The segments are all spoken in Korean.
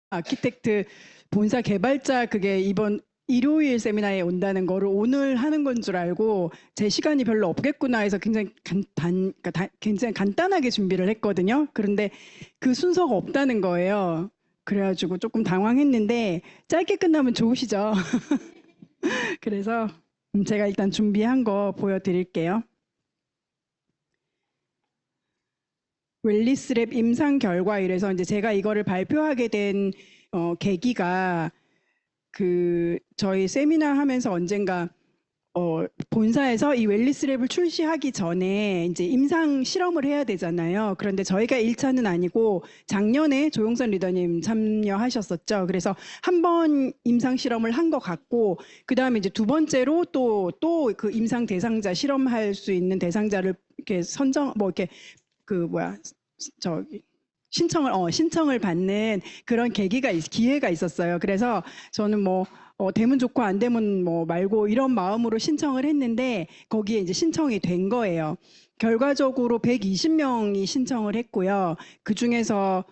아키텍트 본사 개발자 그게 이번 일요일 세미나에 온다는 거를 오늘 하는 건 줄 알고 제 시간이 별로 없겠구나 해서 굉장히 간단하게 준비를 했거든요. 그런데 그 순서가 없다는 거예요. 그래가지고 조금 당황했는데 짧게 끝나면 좋으시죠? 그래서 제가 일단 준비한 거 보여드릴게요. 웰리스랩 임상 결과 이래서 이제 제가 이거를 발표하게 된 계기가 저희 세미나 하면서 언젠가 본사에서 이 웰리스랩을 출시하기 전에 이제 임상 실험을 해야 되잖아요. 그런데 저희가 1차는 아니고 작년에 조용선 리더님 참여하셨었죠. 그래서 한 번 임상 실험을 한 것 같고 그 다음에 이제 두 번째로 또 그 임상 대상자 실험할 수 있는 대상자를 이렇게 선정 뭐 이렇게 저기 신청을 받는 그런 기회가 있었어요. 그래서 저는 되면 좋고 안 되면 말고 이런 마음으로 신청을 했는데 거기에 이제 신청이 된 거예요. 결과적으로 120명이 신청을 했고요. 그 중에서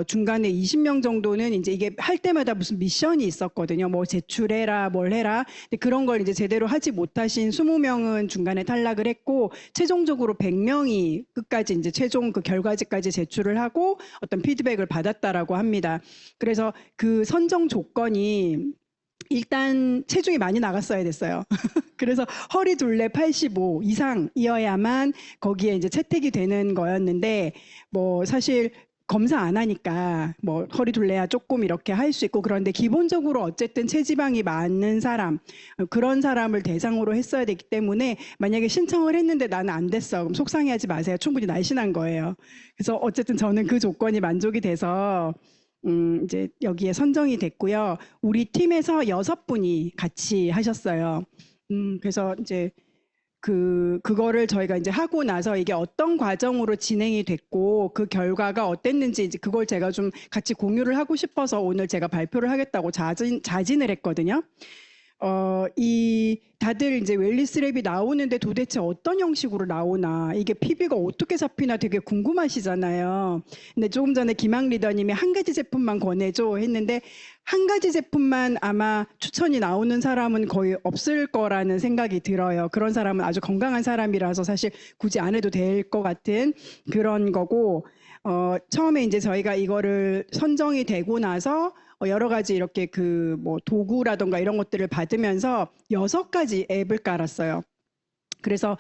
중간에 20명 정도는 이제 이게 할 때마다 무슨 미션이 있었거든요. 뭐 제출해라, 뭘 해라. 근데 그런 걸 이제 제대로 하지 못하신 20명은 중간에 탈락을 했고, 최종적으로 100명이 끝까지 이제 최종 그 결과지까지 제출을 하고 어떤 피드백을 받았다라고 합니다. 그래서 그 선정 조건이 일단 체중이 많이 나갔어야 됐어요. 그래서 허리 둘레 85 이상이어야만 거기에 이제 채택이 되는 거였는데 사실 검사 안 하니까 허리 둘레야 조금 이렇게 할 수 있고 그런데 기본적으로 어쨌든 체지방이 많은 사람 그런 사람을 대상으로 했어야 되기 때문에 만약에 신청을 했는데 나는 안 됐어 그럼 속상해하지 마세요. 충분히 날씬한 거예요. 그래서 어쨌든 저는 그 조건이 만족이 돼서 이제 여기에 선정이 됐고요. 우리 팀에서 6분이 같이 하셨어요. 그래서 이제 그거를 저희가 이제 하고 나서 이게 어떤 과정으로 진행이 됐고 그 결과가 어땠는지 이제 그걸 제가 좀 같이 공유를 하고 싶어서 오늘 제가 발표를 하겠다고 자진을 했거든요. 다들 이제 웰리스랩이 나오는데 도대체 어떤 형식으로 나오나 이게 PB가 어떻게 잡히나 되게 궁금하시잖아요. 근데 조금 전에 김학 리더님이 한 가지 제품만 권해줘 했는데 한 가지 제품만 아마 추천이 나오는 사람은 거의 없을 거라는 생각이 들어요. 그런 사람은 아주 건강한 사람이라서 사실 굳이 안 해도 될 것 같은 그런 거고 처음에 이제 저희가 이거를 선정이 되고 나서 여러 가지 이렇게 도구라던가 이런 것들을 받으면서 6가지 앱을 깔았어요. 그래서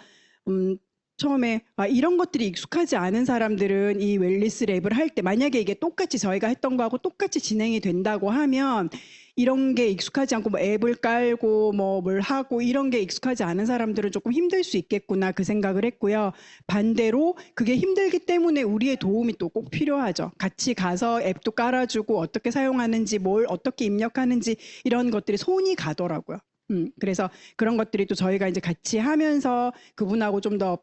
처음에 이런 것들이 익숙하지 않은 사람들은 이 웰리스랩을 할 때 만약에 이게 똑같이 저희가 했던 거하고 똑같이 진행이 된다고 하면 이런 게 익숙하지 않고 앱을 깔고 뭘 하고 이런 게 익숙하지 않은 사람들은 조금 힘들 수 있겠구나 그 생각을 했고요. 반대로 그게 힘들기 때문에 우리의 도움이 또 꼭 필요하죠. 같이 가서 앱도 깔아주고 어떻게 사용하는지 뭘 어떻게 입력하는지 이런 것들이 손이 가더라고요. 그래서 그런 것들이 또 저희가 이제 같이 하면서 그분하고 좀 더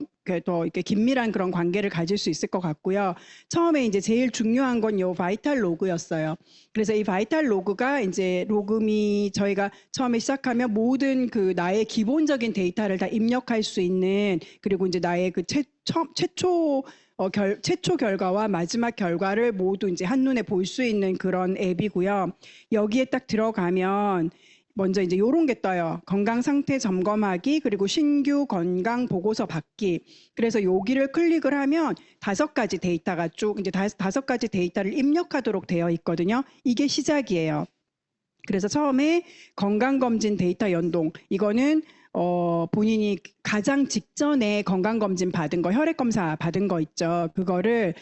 이렇게 긴밀한 그런 관계를 가질 수 있을 것 같고요. 처음에 이제 제일 중요한 건 요 바이탈 로그였어요. 그래서 이 바이탈 로그가 이제 로그미 저희가 처음에 시작하면 모든 나의 기본적인 데이터를 다 입력할 수 있는 그리고 이제 나의 최초 결과와 마지막 결과를 모두 이제 한눈에 볼 수 있는 그런 앱이고요. 여기에 딱 들어가면 먼저 이제 요런 게 떠요. 건강 상태 점검하기 그리고 신규 건강 보고서 받기. 그래서 여기를 클릭을 하면 5가지 데이터가 쭉 이제 5가지 데이터를 입력하도록 되어 있거든요. 이게 시작이에요. 그래서 처음에 건강검진 데이터 연동. 이거는 본인이 가장 직전에 건강검진 받은 거, 혈액검사 받은 거 있죠. 그거를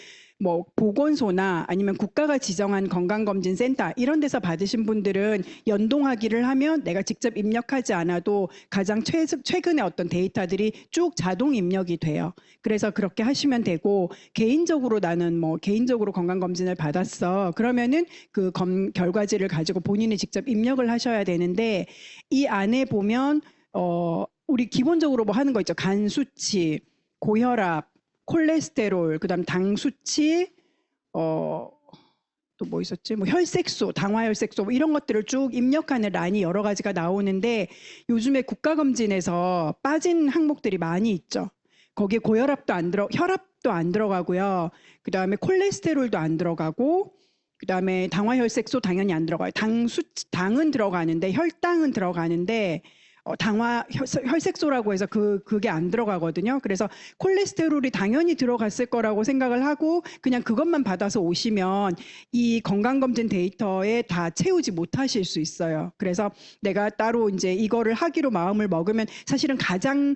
보건소나 아니면 국가가 지정한 건강검진센터 이런 데서 받으신 분들은 연동하기를 하면 내가 직접 입력하지 않아도 가장 최근에 어떤 데이터들이 쭉 자동 입력이 돼요. 그래서 그렇게 하시면 되고 개인적으로 나는 개인적으로 건강검진을 받았어. 그러면은 그 결과지를 가지고 본인이 직접 입력을 하셔야 되는데 이 안에 보면 우리 기본적으로 하는 거 있죠. 간 수치, 고혈압, 콜레스테롤, 그다음 당 수치, 또 뭐 있었지? 혈색소, 당화혈색소 이런 것들을 쭉 입력하는 란이 여러 가지가 나오는데 요즘에 국가검진에서 빠진 항목들이 많이 있죠. 거기에 혈압도 안 들어가고요. 그다음에 콜레스테롤도 안 들어가고 그다음에 당화혈색소 당연히 안 들어가요. 당은 들어가는데 혈당은 들어가는데 혈색소라고 해서 그게 안 들어가거든요. 그래서 콜레스테롤이 당연히 들어갔을 거라고 생각을 하고 그냥 그것만 받아서 오시면 이 건강검진 데이터에 다 채우지 못하실 수 있어요. 그래서 내가 따로 이제 이거를 하기로 마음을 먹으면 사실은 가장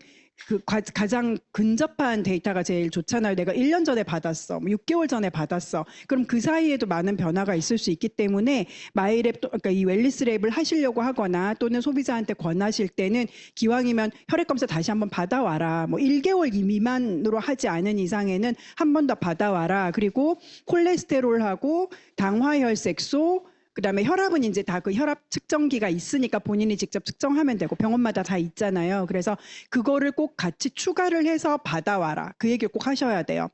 근접한 데이터가 제일 좋잖아요. 내가 1년 전에 받았어. 6개월 전에 받았어. 그럼 그 사이에도 많은 변화가 있을 수 있기 때문에 마이랩, 그러니까 이 웰리스랩을 하시려고 하거나 또는 소비자한테 권하실 때는 기왕이면 혈액검사 다시 한번 받아와라. 뭐 1개월 미만으로 하지 않은 이상에는 한 번 더 받아와라. 그리고 콜레스테롤하고 당화혈색소, 그다음에 혈압은 이제 다 그 혈압 측정기가 있으니까 본인이 직접 측정하면 되고 병원마다 다 있잖아요. 그래서 그거를 꼭 같이 추가를 해서 받아와라. 그 얘기를 꼭 하셔야 돼요.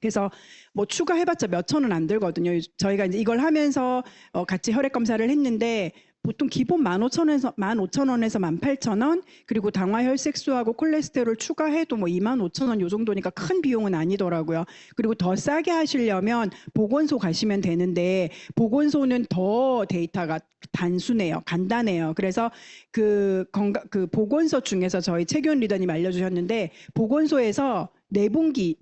그래서 뭐 추가해봤자 몇 천은 안 들거든요. 저희가 이제 이걸 하면서 같이 혈액 검사를 했는데 보통 기본 15,000원에서 18,000원, 그리고 당화혈색소하고 콜레스테롤 추가해도 뭐 25,000원 요 정도니까 큰 비용은 아니더라고요. 그리고 더 싸게 하시려면 보건소 가시면 되는데 보건소는 더 데이터가 단순해요. 간단해요. 그래서 그 보건소 중에서 저희 최규현 리더님 알려주셨는데 보건소에서 내분비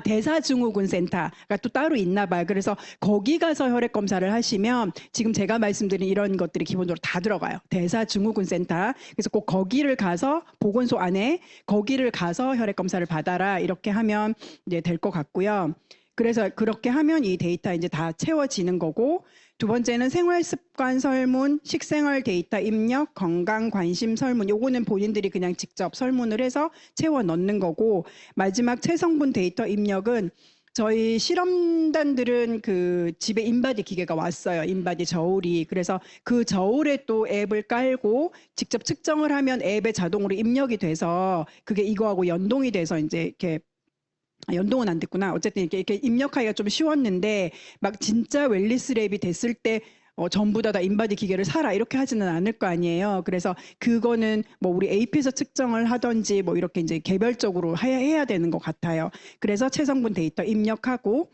대사증후군 센터가 또 따로 있나 봐요. 그래서 거기 가서 혈액 검사를 하시면 지금 제가 말씀드린 이런 것들이 기본적으로 다 들어가요. 대사증후군 센터. 그래서 꼭 거기를 가서 보건소 안에 거기를 가서 혈액 검사를 받아라. 이렇게 하면 이제 될 것 같고요. 그래서 그렇게 하면 이 데이터 이제 다 채워지는 거고, 두 번째는 생활습관 설문, 식생활 데이터 입력, 건강 관심 설문. 요거는 본인들이 그냥 직접 설문을 해서 채워 넣는 거고, 마지막 체성분 데이터 입력은 저희 실험단들은 그 집에 인바디 기계가 왔어요. 인바디 저울이. 그래서 그 저울에 또 앱을 깔고 직접 측정을 하면 앱에 자동으로 입력이 돼서 그게 이거하고 연동이 돼서 이제 이렇게 연동은 안 됐구나. 어쨌든 이렇게 입력하기가 좀 쉬웠는데 막 진짜 웰리스랩이 됐을 때 전부 다 인바디 기계를 사라 이렇게 하지는 않을 거 아니에요. 그래서 그거는 뭐 우리 AP에서 측정을 하든지 뭐 이렇게 이제 개별적으로 해야 되는 것 같아요. 그래서 체성분 데이터 입력하고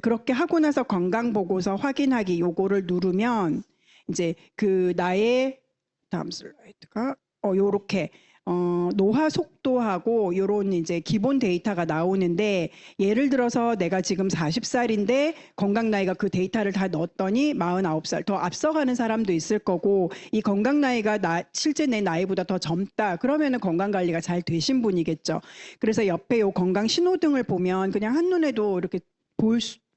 그렇게 하고 나서 건강 보고서 확인하기 요거를 누르면 이제 그 나의 다음 슬라이드가 요렇게 노화 속도하고 요런 이제 기본 데이터가 나오는데, 예를 들어서 내가 지금 40살인데 건강 나이가 그 데이터를 다 넣었더니 49살 더 앞서가는 사람도 있을 거고, 이 건강 나이가 실제 내 나이보다 더 젊다 그러면은 건강 관리가 잘 되신 분이겠죠. 그래서 옆에 요 건강 신호등을 보면 그냥 한눈에도 이렇게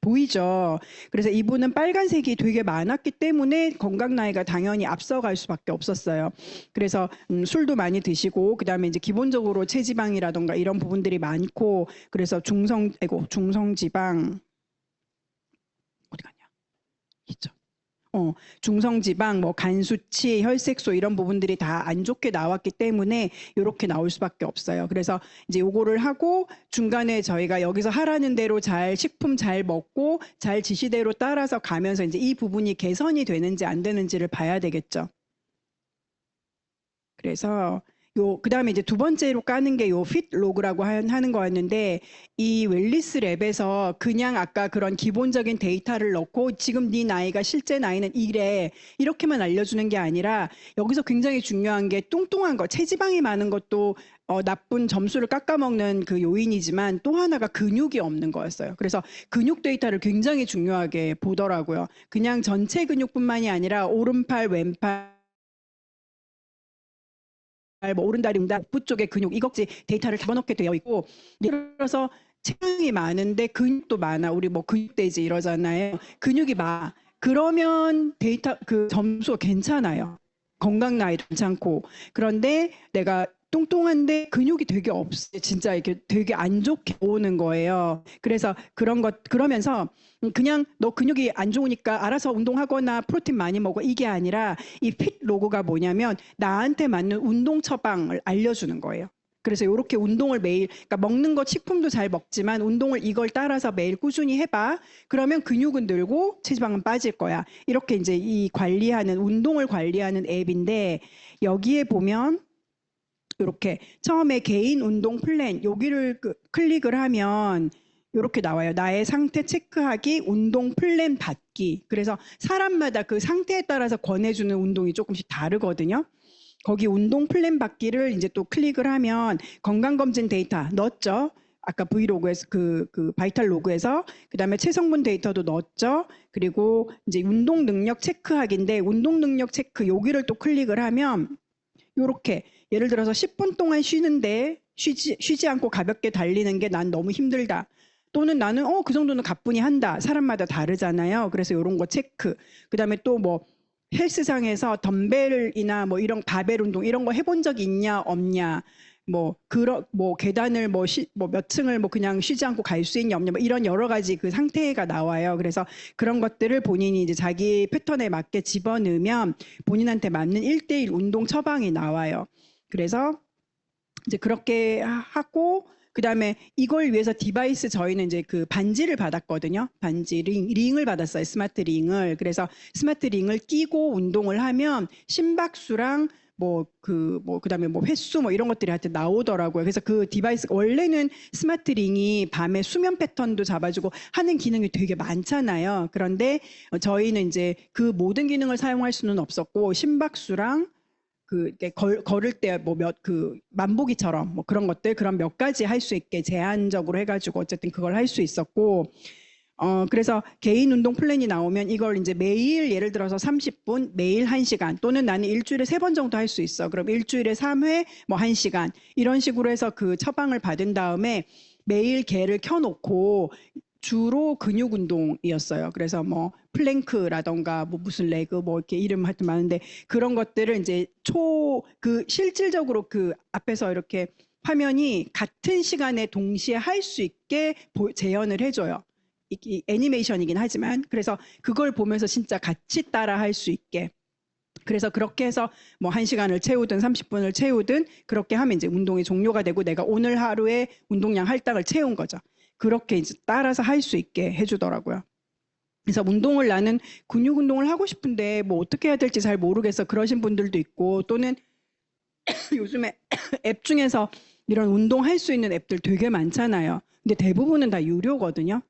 보이죠. 그래서 이분은 빨간색이 되게 많았기 때문에 건강 나이가 당연히 앞서갈 수밖에 없었어요. 그래서 술도 많이 드시고, 그다음에 이제 기본적으로 체지방이라던가 이런 부분들이 많고, 그래서 중성지방 어디 갔냐? 있죠. 중성지방, 뭐 간 수치, 혈색소 이런 부분들이 다 안 좋게 나왔기 때문에 이렇게 나올 수밖에 없어요. 그래서 이제 요거를 하고 중간에 저희가 여기서 하라는 대로 식품 잘 먹고 잘 지시대로 따라서 가면서 이제 이 부분이 개선이 되는지 안 되는지를 봐야 되겠죠. 그래서 그다음에 이제 두 번째로 까는 게 요 핏 로그라고 하는 거였는데, 이 웰리스 랩에서 그냥 아까 그런 기본적인 데이터를 넣고 지금 네 나이가 실제 나이는 이래 이렇게만 알려주는 게 아니라, 여기서 굉장히 중요한 게 뚱뚱한 거, 체지방이 많은 것도 나쁜 점수를 깎아먹는 그 요인이지만 또 하나가 근육이 없는 거였어요. 그래서 근육 데이터를 굉장히 중요하게 보더라고요. 그냥 전체 근육뿐만이 아니라 오른팔, 왼팔, 뭐 오른다리, 복부 쪽의 근육, 이것지 데이터를 집어넣게 되어 있고, 예를 들어서 체형이 많은데 근육도 많아. 우리 뭐 근육돼지 이러잖아요. 근육이 많아. 그러면 데이터 그 점수가 괜찮아요. 건강 나이도 괜찮고. 그런데 내가 뚱뚱한데 근육이 되게 없어. 진짜 이렇게 되게 안 좋게 오는 거예요. 그래서 그러면서 그냥 너 근육이 안 좋으니까 알아서 운동하거나 프로틴 많이 먹어 이게 아니라, 이 핏 로고가 뭐냐면 나한테 맞는 운동 처방을 알려주는 거예요. 그래서 이렇게 운동을 매일, 그러니까 먹는 거 식품도 잘 먹지만 운동을 이걸 따라서 매일 꾸준히 해봐. 그러면 근육은 늘고 체지방은 빠질 거야. 이렇게 이제 이 운동을 관리하는 앱인데, 여기에 보면 이렇게 처음에 개인 운동 플랜 여기를 클릭을 하면 이렇게 나와요. 나의 상태 체크하기, 운동 플랜 받기. 그래서 사람마다 그 상태에 따라서 권해주는 운동이 조금씩 다르거든요. 거기 운동 플랜 받기를 이제 또 클릭을 하면 건강검진 데이터 넣었죠. 아까 브이로그에서 그 바이탈 로그에서 그다음에 체성분 데이터도 넣었죠. 그리고 이제 운동 능력 체크하기인데 운동 능력 체크 여기를 또 클릭을 하면 요렇게 예를 들어서 10분 동안 쉬는데 쉬지 않고 가볍게 달리는 게 난 너무 힘들다. 또는 나는 그 정도는 가뿐히 한다. 사람마다 다르잖아요. 그래서 이런 거 체크. 그다음에 또 뭐 헬스장에서 덤벨이나 뭐 이런 바벨 운동 이런 거 해본 적 있냐 없냐. 뭐 계단을 몇 층을 뭐 그냥 쉬지 않고 갈 수 있냐 없냐 뭐 이런 여러 가지 그 상태가 나와요. 그래서 그런 것들을 본인이 이제 자기 패턴에 맞게 집어넣으면 본인한테 맞는 1대1 운동 처방이 나와요. 그래서 이제 그렇게 하고 그다음에 이걸 위해서 디바이스 저희는 이제 그 반지를 받았거든요. 반지 링을 받았어요. 스마트 링을. 그래서 스마트 링을 끼고 운동을 하면 심박수랑 그다음에 뭐 횟수 뭐 이런 것들이 하여튼 나오더라고요. 그래서 그 디바이스 원래는 스마트 링이 밤에 수면 패턴도 잡아주고 하는 기능이 되게 많잖아요. 그런데 저희는 이제 그 모든 기능을 사용할 수는 없었고 심박수랑 걸을 때 뭐 만보기처럼 뭐 그런 것들 그런 몇 가지 할 수 있게 제한적으로 해가지고 어쨌든 그걸 할 수 있었고 그래서 개인 운동 플랜이 나오면 이걸 이제 매일 예를 들어서 30분 매일 1시간 또는 나는 일주일에 3번 정도 할 수 있어. 그럼 일주일에 3회 뭐 1시간 이런 식으로 해서 그 처방을 받은 다음에 매일 걔를 켜놓고 주로 근육 운동이었어요. 그래서 뭐 플랭크라던가 뭐 무슨 레그 뭐 이렇게 이름 하여튼 많은데 그런 것들을 이제 실질적으로 그 앞에서 이렇게 화면이 같은 시간에 동시에 할 수 있게 재현을 해줘요. 이 애니메이션이긴 하지만 그래서 그걸 보면서 진짜 같이 따라 할 수 있게 그래서 그렇게 해서 뭐 1시간을 채우든 30분을 채우든 그렇게 하면 이제 운동이 종료가 되고 내가 오늘 하루에 운동량 할당을 채운 거죠. 그렇게 이제 따라서 할 수 있게 해주더라고요. 그래서 운동을 나는 근육 운동을 하고 싶은데 뭐 어떻게 해야 될지 잘 모르겠어 그러신 분들도 있고 또는 요즘에 앱 중에서 이런 운동할 수 있는 앱들 되게 많잖아요. 근데 대부분은 다 유료거든요.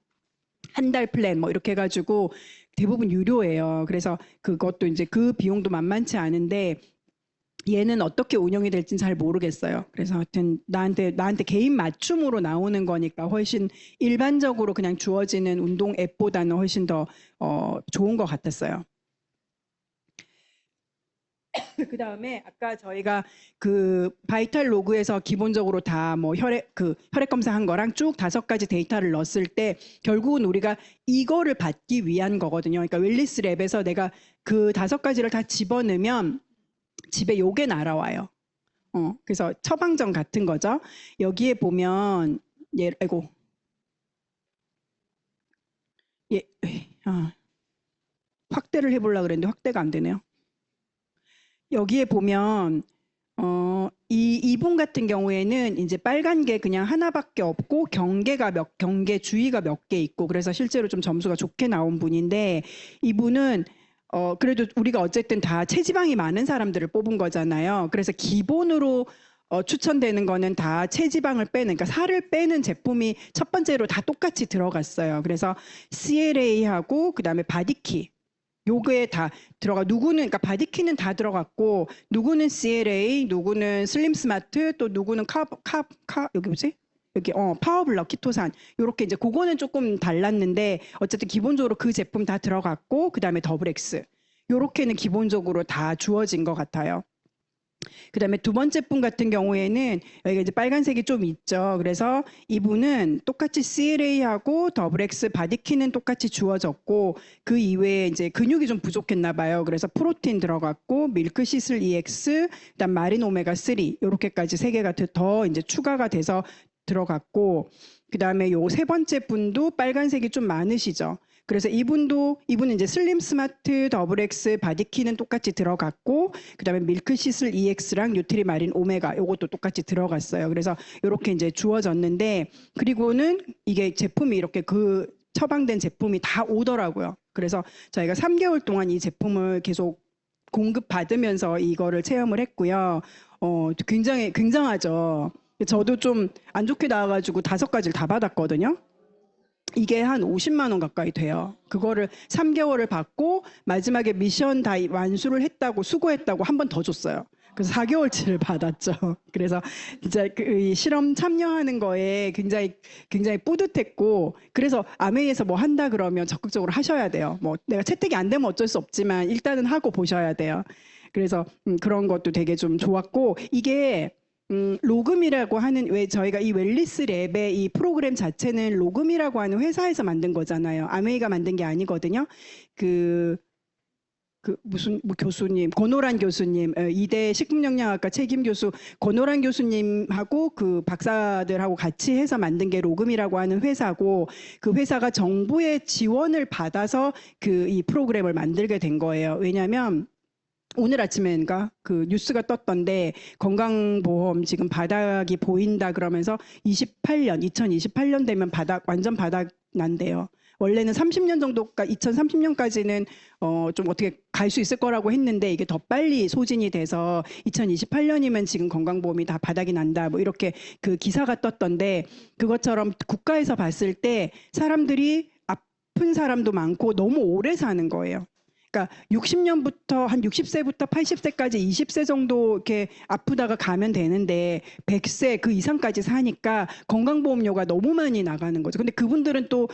한 달 플랜 뭐 이렇게 해가지고 대부분 유료예요. 그래서 그것도 이제 그 비용도 만만치 않은데 얘는 어떻게 운영이 될지는 잘 모르겠어요. 그래서 하여튼 나한테 개인 맞춤으로 나오는 거니까 훨씬 일반적으로 그냥 주어지는 운동 앱보다는 훨씬 더 좋은 것 같았어요. 그 다음에 아까 저희가 그 바이탈 로그에서 기본적으로 다 뭐 혈액 검사한 거랑 쭉 5가지 데이터를 넣었을 때 결국은 우리가 이거를 받기 위한 거거든요. 그러니까 웰리스 랩에서 내가 그 5가지를 다 집어넣으면 집에 요게 날아와요. 그래서 처방전 같은 거죠. 여기에 보면 확대를 해보려고 그랬는데 확대가 안 되네요. 여기에 보면 이분 같은 경우에는 이제 빨간 게 그냥 하나밖에 없고 경계 주의가 몇 개 있고 그래서 실제로 좀 점수가 좋게 나온 분인데 이분은 그래도 우리가 어쨌든 다 체지방이 많은 사람들을 뽑은 거잖아요. 그래서 기본으로 추천되는 거는 다 체지방을 빼는 그러니까 살을 빼는 제품이 첫 번째로 다 똑같이 들어갔어요. 그래서 CLA하고 그다음에 바디키 요거에 다 들어가 누구는 그러니까 바디키는 다 들어갔고 누구는 CLA, 누구는 슬림 스마트, 또 누구는 여기 뭐지? 여기 파워블럭 키토산 요렇게 이제 그거는 조금 달랐는데 어쨌든 기본적으로 그 제품 다 들어갔고 그다음에 더블 X 요렇게는 기본적으로 다 주어진 것 같아요. 그다음에 두 번째 분 같은 경우에는 여기가 이제 빨간색이 좀 있죠. 그래서 이분은 똑같이 CLA하고 더블 X 바디키는 똑같이 주어졌고 그 이외에 이제 근육이 좀 부족했나 봐요. 그래서 프로틴 들어갔고 밀크 시슬 EX, 그다음 마린 오메가 3 이렇게까지 3개가 더 이제 추가가 돼서 들어갔고 그다음에 요 세 번째 분도 빨간색이 좀 많으시죠. 그래서 이분은 이제 슬림 스마트 더블 X 바디키는 똑같이 들어갔고 그다음에 밀크 시슬 EX랑 뉴트리 마린 오메가 이것도 똑같이 들어갔어요. 그래서 이렇게 이제 주어졌는데 그리고는 이게 제품이 이렇게 그 처방된 제품이 다 오더라고요. 그래서 저희가 3개월 동안 이 제품을 계속 공급받으면서 이거를 체험을 했고요. 굉장하죠. 저도 좀 안 좋게 나와가지고 5가지를 다 받았거든요. 이게 한 50만 원 가까이 돼요. 그거를 3개월을 받고 마지막에 미션 다 완수를 했다고 수고했다고 한 번 더 줬어요. 그래서 4개월치를 받았죠. 그래서 진짜 이 실험 참여하는 거에 굉장히 뿌듯했고, 그래서 아메이에서 뭐 한다 그러면 적극적으로 하셔야 돼요. 뭐 내가 채택이 안 되면 어쩔 수 없지만 일단은 하고 보셔야 돼요. 그래서 그런 것도 되게 좀 좋았고, 이게 로금이라고 하는, 왜 저희가 이 웰리스 랩의 이 프로그램 자체는 로금이라고 하는 회사에서 만든 거잖아요. 아메이가 만든 게 아니거든요. 무슨 뭐 교수님, 권오란 교수님, 이대 식품영양학과 책임 교수 권오란 교수님하고 그 박사들하고 같이 해서 만든 게 로금이라고 하는 회사고, 그 회사가 정부의 지원을 받아서 그 이 프로그램을 만들게 된 거예요. 왜냐하면 오늘 아침엔가 그 뉴스가 떴던데, 건강보험 지금 바닥이 보인다 그러면서 2028년 되면 완전 바닥 난대요. 원래는 30년 정도가 2030년까지는 좀 어떻게 갈 수 있을 거라고 했는데, 이게 더 빨리 소진이 돼서 2028년이면 지금 건강보험이 다 바닥이 난다, 뭐 이렇게 그 기사가 떴던데, 그것처럼 국가에서 봤을 때 사람들이 아픈 사람도 많고 너무 오래 사는 거예요. 그러니까 60년부터 한 60세부터 80세까지 20세 정도 이렇게 아프다가 가면 되는데 100세 그 이상까지 사니까 건강보험료가 너무 많이 나가는 거죠. 근데 그분들은 또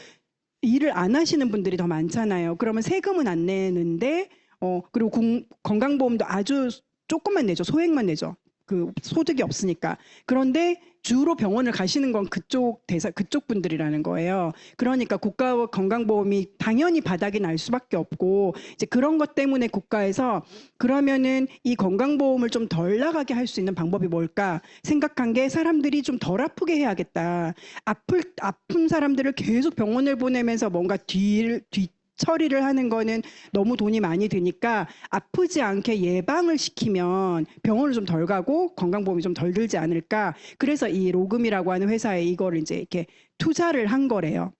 일을 안 하시는 분들이 더 많잖아요. 그러면 세금은 안 내는데 그리고 건강보험도 아주 조금만 내죠. 소액만 내죠. 그 소득이 없으니까. 그런데 주로 병원을 가시는 건 그쪽 분들이라는 거예요. 그러니까 국가 건강보험이 당연히 바닥이 날 수밖에 없고, 이제 그런 것 때문에 국가에서 그러면은 이 건강보험을 좀 덜 나가게 할 수 있는 방법이 뭘까 생각한 게, 사람들이 좀 덜 아프게 해야겠다. 아픈 사람들을 계속 병원을 보내면서 뭔가 처리를 하는 거는 너무 돈이 많이 드니까 아프지 않게 예방을 시키면 병원을 좀 덜 가고 건강보험이 좀 덜 들지 않을까. 그래서 이 로금이라고 하는 회사에 이거를 이제 이렇게 투자를 한 거래요.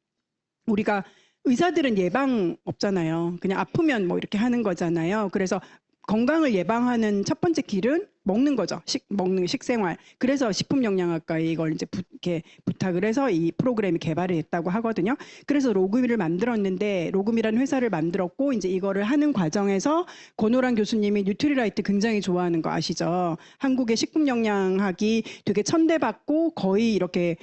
우리가 의사들은 예방 없잖아요. 그냥 아프면 뭐 이렇게 하는 거잖아요. 그래서 건강을 예방하는 첫 번째 길은 먹는 거죠. 먹는 식생활. 그래서 식품영양학과에 이걸 이제 이렇게 부탁을 해서 이 프로그램이 개발이 됐다고 하거든요. 그래서 로금이를 만들었는데, 로금이라는 회사를 만들었고, 이제 이거를 하는 과정에서 권오란 교수님이 뉴트리라이트 굉장히 좋아하는 거 아시죠? 한국의 식품영양학이 되게 천대받고 거의 이렇게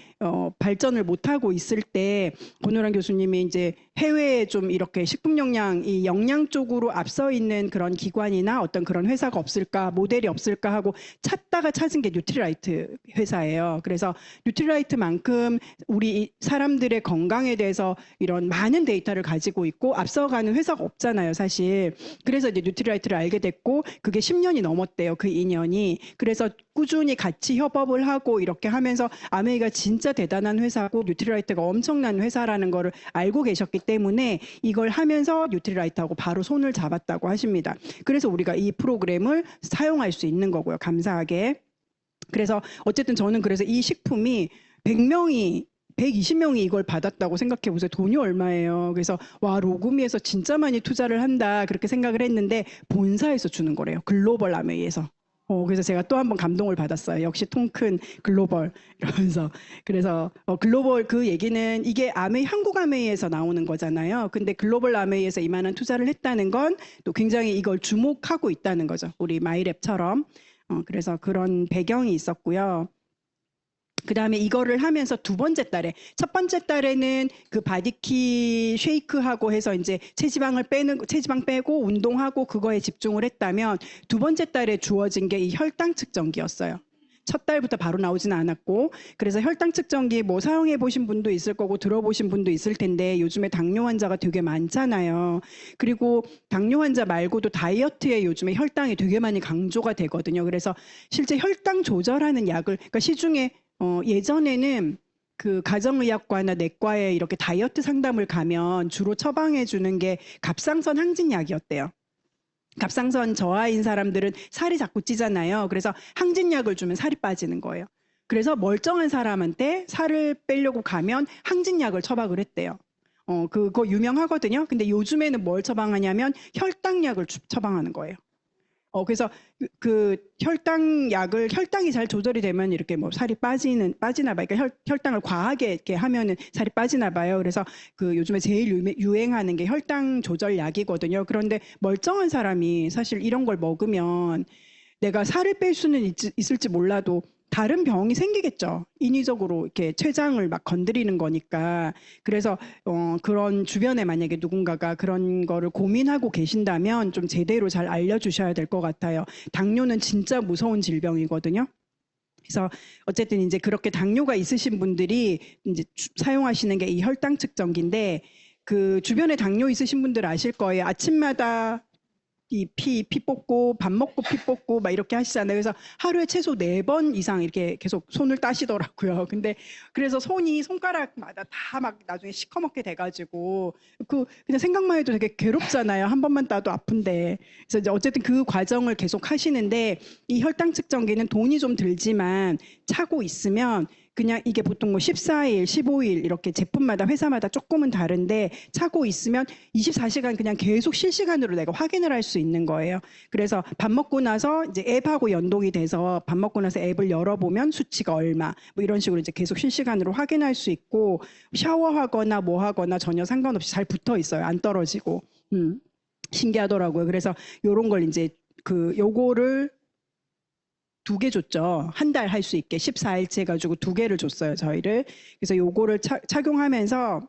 발전을 못하고 있을 때, 권오란 교수님이 이제 해외에 좀 이렇게 식품영양, 이 영양 쪽으로 앞서 있는 그런 기관이나 어떤 그런 회사가 없을까, 모델이 없을까 하고 찾다가 찾은 게 뉴트리라이트 회사예요. 그래서 뉴트리라이트만큼 우리 사람들의 건강에 대해서 이런 많은 데이터를 가지고 있고 앞서가는 회사가 없잖아요, 사실. 그래서 이제 뉴트리라이트를 알게 됐고, 그게 10년이 넘었대요, 그 인연이. 그래서 꾸준히 같이 협업을 하고 이렇게 하면서 아메이가 진짜 대단한 회사고 뉴트리라이트가 엄청난 회사라는 거를 알고 계셨기 때문에 이걸 하면서 뉴트리라이트하고 바로 손을 잡았다고 하십니다. 그래서 우리가 이 프로그램을 사용할 수 있는 거고요, 감사하게. 그래서 어쨌든 저는 그래서 이 식품이 120명이 이걸 받았다고 생각해 보세요. 돈이 얼마예요. 그래서 와, 로그미에서 진짜 많이 투자를 한다, 그렇게 생각을 했는데 본사에서 주는 거래요. 글로벌 아메이에서. 그래서 제가 또 한 번 감동을 받았어요. 역시 통 큰 글로벌 이러면서. 그래서 글로벌, 그 얘기는 이게 한국 아메이에서 나오는 거잖아요. 근데 글로벌 아메이에서 이만한 투자를 했다는 건 또 굉장히 이걸 주목하고 있다는 거죠. 우리 마이랩처럼. 그래서 그런 배경이 있었고요. 그 다음에 이거를 하면서 두 번째 달에, 첫 번째 달에는 그 바디키 쉐이크하고 해서 이제 체지방 빼고 운동하고 그거에 집중을 했다면, 두 번째 달에 주어진 게 이 혈당 측정기였어요. 첫 달부터 바로 나오지는 않았고, 그래서 혈당 측정기 뭐 사용해 보신 분도 있을 거고 들어보신 분도 있을 텐데, 요즘에 당뇨 환자가 되게 많잖아요. 그리고 당뇨 환자 말고도 다이어트에 요즘에 혈당이 되게 많이 강조가 되거든요. 그래서 실제 혈당 조절하는 약을, 그러니까 시중에 예전에는 그 가정의학과나 내과에 이렇게 다이어트 상담을 가면 주로 처방해 주는 게 갑상선 항진약이었대요. 갑상선 저하인 사람들은 살이 자꾸 찌잖아요. 그래서 항진약을 주면 살이 빠지는 거예요. 그래서 멀쩡한 사람한테 살을 빼려고 가면 항진약을 처방을 했대요. 그거 유명하거든요. 근데 요즘에는 뭘 처방하냐면 혈당약을 처방하는 거예요. 그래서 그 혈당약을 혈당이 잘 조절이 되면 이렇게 뭐 살이 빠지나 봐요. 그러니까 혈당을 과하게 이렇게 하면은 살이 빠지나 봐요. 그래서 그 요즘에 제일 유행하는 게 혈당 조절 약이거든요. 그런데 멀쩡한 사람이 사실 이런 걸 먹으면 내가 살을 뺄 수는 있을지 몰라도 다른 병이 생기겠죠. 인위적으로 이렇게 췌장을 막 건드리는 거니까. 그래서 그런 주변에 만약에 누군가가 그런 거를 고민하고 계신다면 좀 제대로 잘 알려주셔야 될 것 같아요. 당뇨는 진짜 무서운 질병이거든요. 그래서 어쨌든 이제 그렇게 당뇨가 있으신 분들이 이제 사용하시는 게 이 혈당 측정기인데 그 주변에 당뇨 있으신 분들 아실 거예요. 아침마다 피 뽑고 밥 먹고 피 뽑고 막 이렇게 하시잖아요. 그래서 하루에 최소 4번 이상 이렇게 계속 손을 따시더라고요. 근데 그래서 손가락마다 다 막 나중에 시커멓게 돼가지고 그냥 생각만 해도 되게 괴롭잖아요. 한 번만 따도 아픈데. 그래서 이제 어쨌든 그 과정을 계속 하시는데 이 혈당 측정기는 돈이 좀 들지만 차고 있으면 그냥 이게 보통 뭐 14일, 15일 이렇게 제품마다 회사마다 조금은 다른데 차고 있으면 24시간 그냥 계속 실시간으로 내가 확인을 할 수 있는 거예요. 그래서 밥 먹고 나서 이제 앱하고 연동이 돼서 밥 먹고 나서 앱을 열어보면 수치가 얼마 뭐 이런 식으로 이제 계속 실시간으로 확인할 수 있고 샤워하거나 뭐 하거나 전혀 상관없이 잘 붙어 있어요. 안 떨어지고. 신기하더라고요. 그래서 요런 걸 이제 요거를 2개 줬죠. 한 달 할 수 있게 14일치 해가지고 2개를 줬어요. 저희를. 그래서 요거를 착용하면서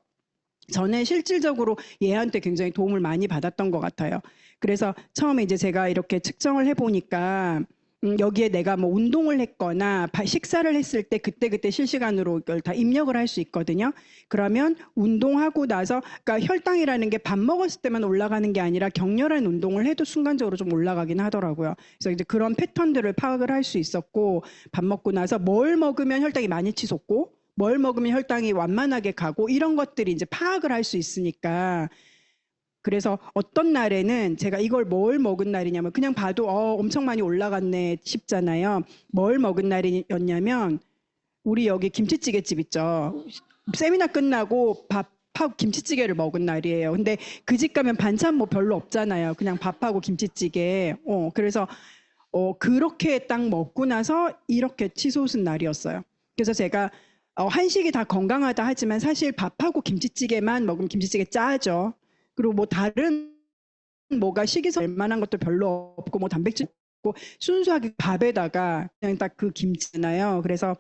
저는 실질적으로 얘한테 굉장히 도움을 많이 받았던 것 같아요. 그래서 처음에 이제 제가 이렇게 측정을 해보니까 여기에 내가 뭐 운동을 했거나 식사를 했을 때 그때그때 실시간으로 이걸 다 입력을 할 수 있거든요. 그러면 운동하고 나서 그러니까 혈당이라는 게 밥 먹었을 때만 올라가는 게 아니라 격렬한 운동을 해도 순간적으로 좀 올라가긴 하더라고요. 그래서 이제 그런 패턴들을 파악을 할 수 있었고 밥 먹고 나서 뭘 먹으면 혈당이 많이 치솟고 뭘 먹으면 혈당이 완만하게 가고 이런 것들이 이제 파악을 할 수 있으니까 그래서 어떤 날에는 제가 이걸 뭘 먹은 날이냐면 그냥 봐도 엄청 많이 올라갔네 싶잖아요. 뭘 먹은 날이었냐면 우리 여기 김치찌개집 있죠. 세미나 끝나고 밥하고 김치찌개를 먹은 날이에요. 근데 그 집 가면 반찬 뭐 별로 없잖아요. 그냥 밥하고 김치찌개. 그래서 그렇게 딱 먹고 나서 이렇게 치솟은 날이었어요. 그래서 제가 한식이 다 건강하다 하지만 사실 밥하고 김치찌개만 먹으면 김치찌개 짜죠. 그리고 뭐 다른 뭐가 식이섬유 만한 것도 별로 없고 뭐 단백질 없고 순수하게 밥에다가 그냥 딱 그 김치잖아요. 그래서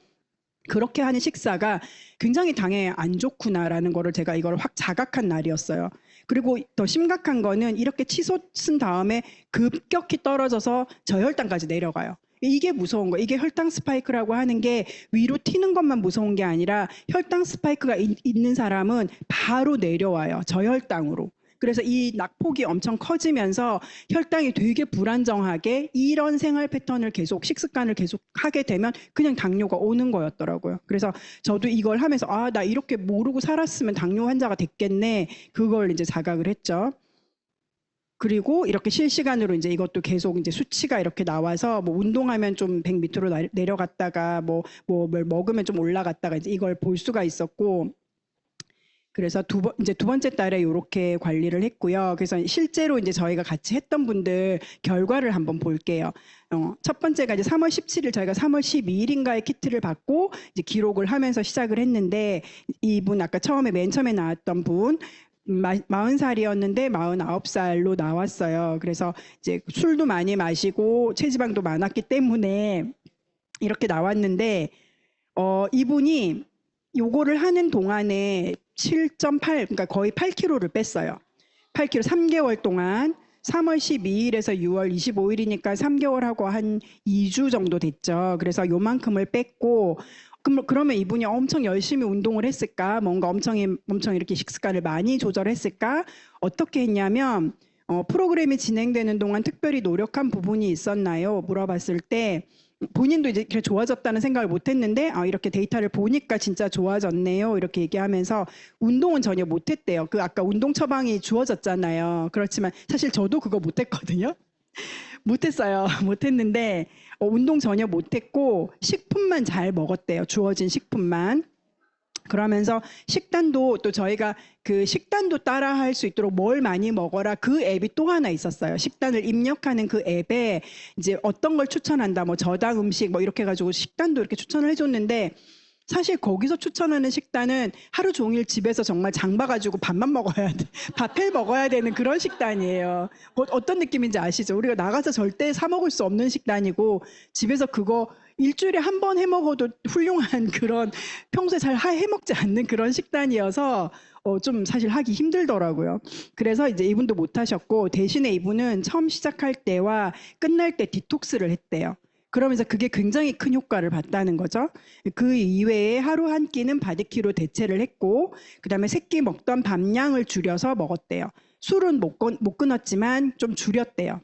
그렇게 하는 식사가 굉장히 당에 안 좋구나라는 거를 제가 이걸 확 자각한 날이었어요. 그리고 더 심각한 거는 이렇게 치솟은 다음에 급격히 떨어져서 저혈당까지 내려가요. 이게 무서운 거예요. 이게 혈당 스파이크라고 하는 게 위로 튀는 것만 무서운 게 아니라 혈당 스파이크가 있는 사람은 바로 내려와요. 저혈당으로. 그래서 이 낙폭이 엄청 커지면서 혈당이 되게 불안정하게 이런 생활 패턴을 계속 식습관을 계속 하게 되면 그냥 당뇨가 오는 거였더라고요. 그래서 저도 이걸 하면서 나 이렇게 모르고 살았으면 당뇨 환자가 됐겠네. 그걸 이제 자각을 했죠. 그리고 이렇게 실시간으로 이제 이것도 계속 이제 수치가 이렇게 나와서 뭐 운동하면 좀 100 밑으로 내려갔다가 뭘 먹으면 좀 올라갔다가 이제 이걸 볼 수가 있었고 그래서 이제 2번째 달에 이렇게 관리를 했고요. 그래서 실제로 이제 저희가 같이 했던 분들 결과를 한번 볼게요. 첫 번째가 이제 3월 17일 저희가 3월 12일인가에 키트를 받고 이제 기록을 하면서 시작을 했는데 이분 아까 맨 처음에 나왔던 분 40살이었는데 49살로 나왔어요. 그래서 이제 술도 많이 마시고 체지방도 많았기 때문에 이렇게 나왔는데 이분이 요거를 하는 동안에 7.8 그러니까 거의 8kg를 뺐어요. 8kg 3개월 동안 3월 12일에서 6월 25일이니까 3개월하고 한 2주 정도 됐죠. 그래서 요만큼을 뺐고 그러면 이분이 엄청 열심히 운동을 했을까? 뭔가 엄청 이렇게 식습관을 많이 조절했을까? 어떻게 했냐면 프로그램이 진행되는 동안 특별히 노력한 부분이 있었나요? 물어봤을 때 본인도 이제 이렇게 좋아졌다는 생각을 못했는데 이렇게 데이터를 보니까 진짜 좋아졌네요. 이렇게 얘기하면서 운동은 전혀 못했대요. 아까 운동 처방이 주어졌잖아요. 그렇지만 사실 저도 그거 못했거든요. 못했어요. 못했는데 운동 전혀 못했고 식품만 잘 먹었대요. 주어진 식품만. 그러면서 식단도 또 저희가 그 식단도 따라 할 수 있도록 뭘 많이 먹어라 그 앱이 또 하나 있었어요. 식단을 입력하는 그 앱에 이제 어떤 걸 추천한다, 뭐 저당 음식 뭐 이렇게 해가지고 식단도 이렇게 추천을 해줬는데 사실 거기서 추천하는 식단은 하루 종일 집에서 정말 장 봐가지고 밥만 먹어야 돼. 밥해 먹어야 되는 그런 식단이에요. 어떤 느낌인지 아시죠? 우리가 나가서 절대 사 먹을 수 없는 식단이고 집에서 그거 일주일에 한 번 해 먹어도 훌륭한 그런 평소에 잘 해 먹지 않는 그런 식단이어서 좀 사실 하기 힘들더라고요. 그래서 이제 이분도 못 하셨고 대신에 이분은 처음 시작할 때와 끝날 때 디톡스를 했대요. 그러면서 그게 굉장히 큰 효과를 봤다는 거죠. 그 이외에 하루 한 끼는 바디키로 대체를 했고 그다음에 새끼 먹던 밥량을 줄여서 먹었대요. 술은 못 끊었지만 좀 줄였대요.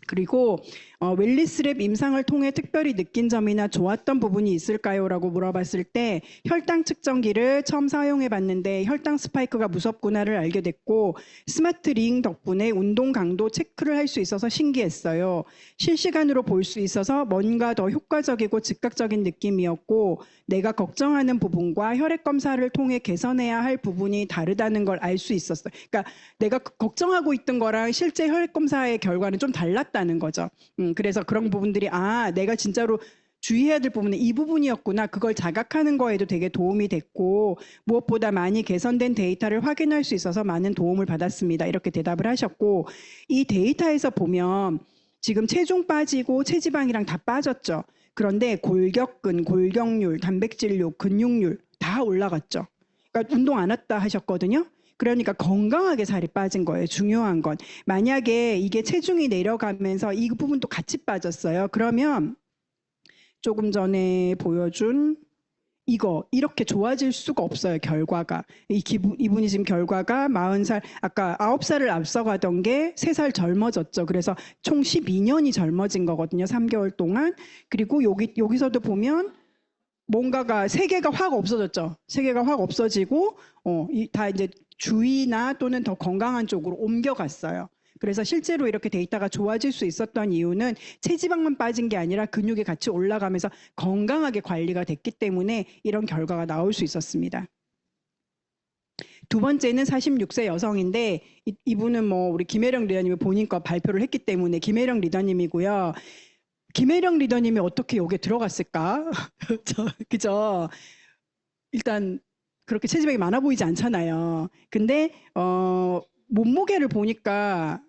그리고 웰리스랩 임상을 통해 특별히 느낀 점이나 좋았던 부분이 있을까요? 라고 물어봤을 때 혈당 측정기를 처음 사용해 봤는데 혈당 스파이크가 무섭구나를 알게 됐고 스마트 링 덕분에 운동 강도 체크를 할 수 있어서 신기했어요. 실시간으로 볼 수 있어서 뭔가 더 효과적이고 즉각적인 느낌이었고 내가 걱정하는 부분과 혈액 검사를 통해 개선해야 할 부분이 다르다는 걸 알 수 있었어요. 그러니까 내가 걱정하고 있던 거랑 실제 혈액 검사의 결과는 좀 달랐다는 거죠. 그래서 그런 부분들이 내가 진짜로 주의해야 될 부분은 이 부분이었구나. 그걸 자각하는 거에도 되게 도움이 됐고 무엇보다 많이 개선된 데이터를 확인할 수 있어서 많은 도움을 받았습니다. 이렇게 대답을 하셨고 이 데이터에서 보면 지금 체중 빠지고 체지방이랑 다 빠졌죠. 그런데 골격근, 골격률, 단백질류, 근육률 다 올라갔죠. 그러니까 운동 안 했다 하셨거든요. 그러니까 건강하게 살이 빠진 거예요. 중요한 건. 만약에 이게 체중이 내려가면서 이 부분도 같이 빠졌어요. 그러면 조금 전에 보여준 이거 이렇게 좋아질 수가 없어요. 결과가. 이분이 지금 결과가 40살, 아까 9살을 앞서가던 게 3살 젊어졌죠. 그래서 총 12년이 젊어진 거거든요. 3개월 동안. 그리고 여기서도 보면 뭔가가 세 개가 확 없어졌죠. 세 개가 확 없어지고 다 이제 주의나 또는 더 건강한 쪽으로 옮겨갔어요. 그래서 실제로 이렇게 데이터가 좋아질 수 있었던 이유는 체지방만 빠진 게 아니라 근육이 같이 올라가면서 건강하게 관리가 됐기 때문에 이런 결과가 나올 수 있었습니다. 두 번째는 46세 여성인데 이분은 뭐 우리 김혜령 리더님이 본인 거 발표를 했기 때문에 김혜령 리더님이고요. 김혜령 리더님이 어떻게 여기에 들어갔을까? 그죠? 일단 그렇게 체지방이 많아 보이지 않잖아요. 근데 몸무게를 보니까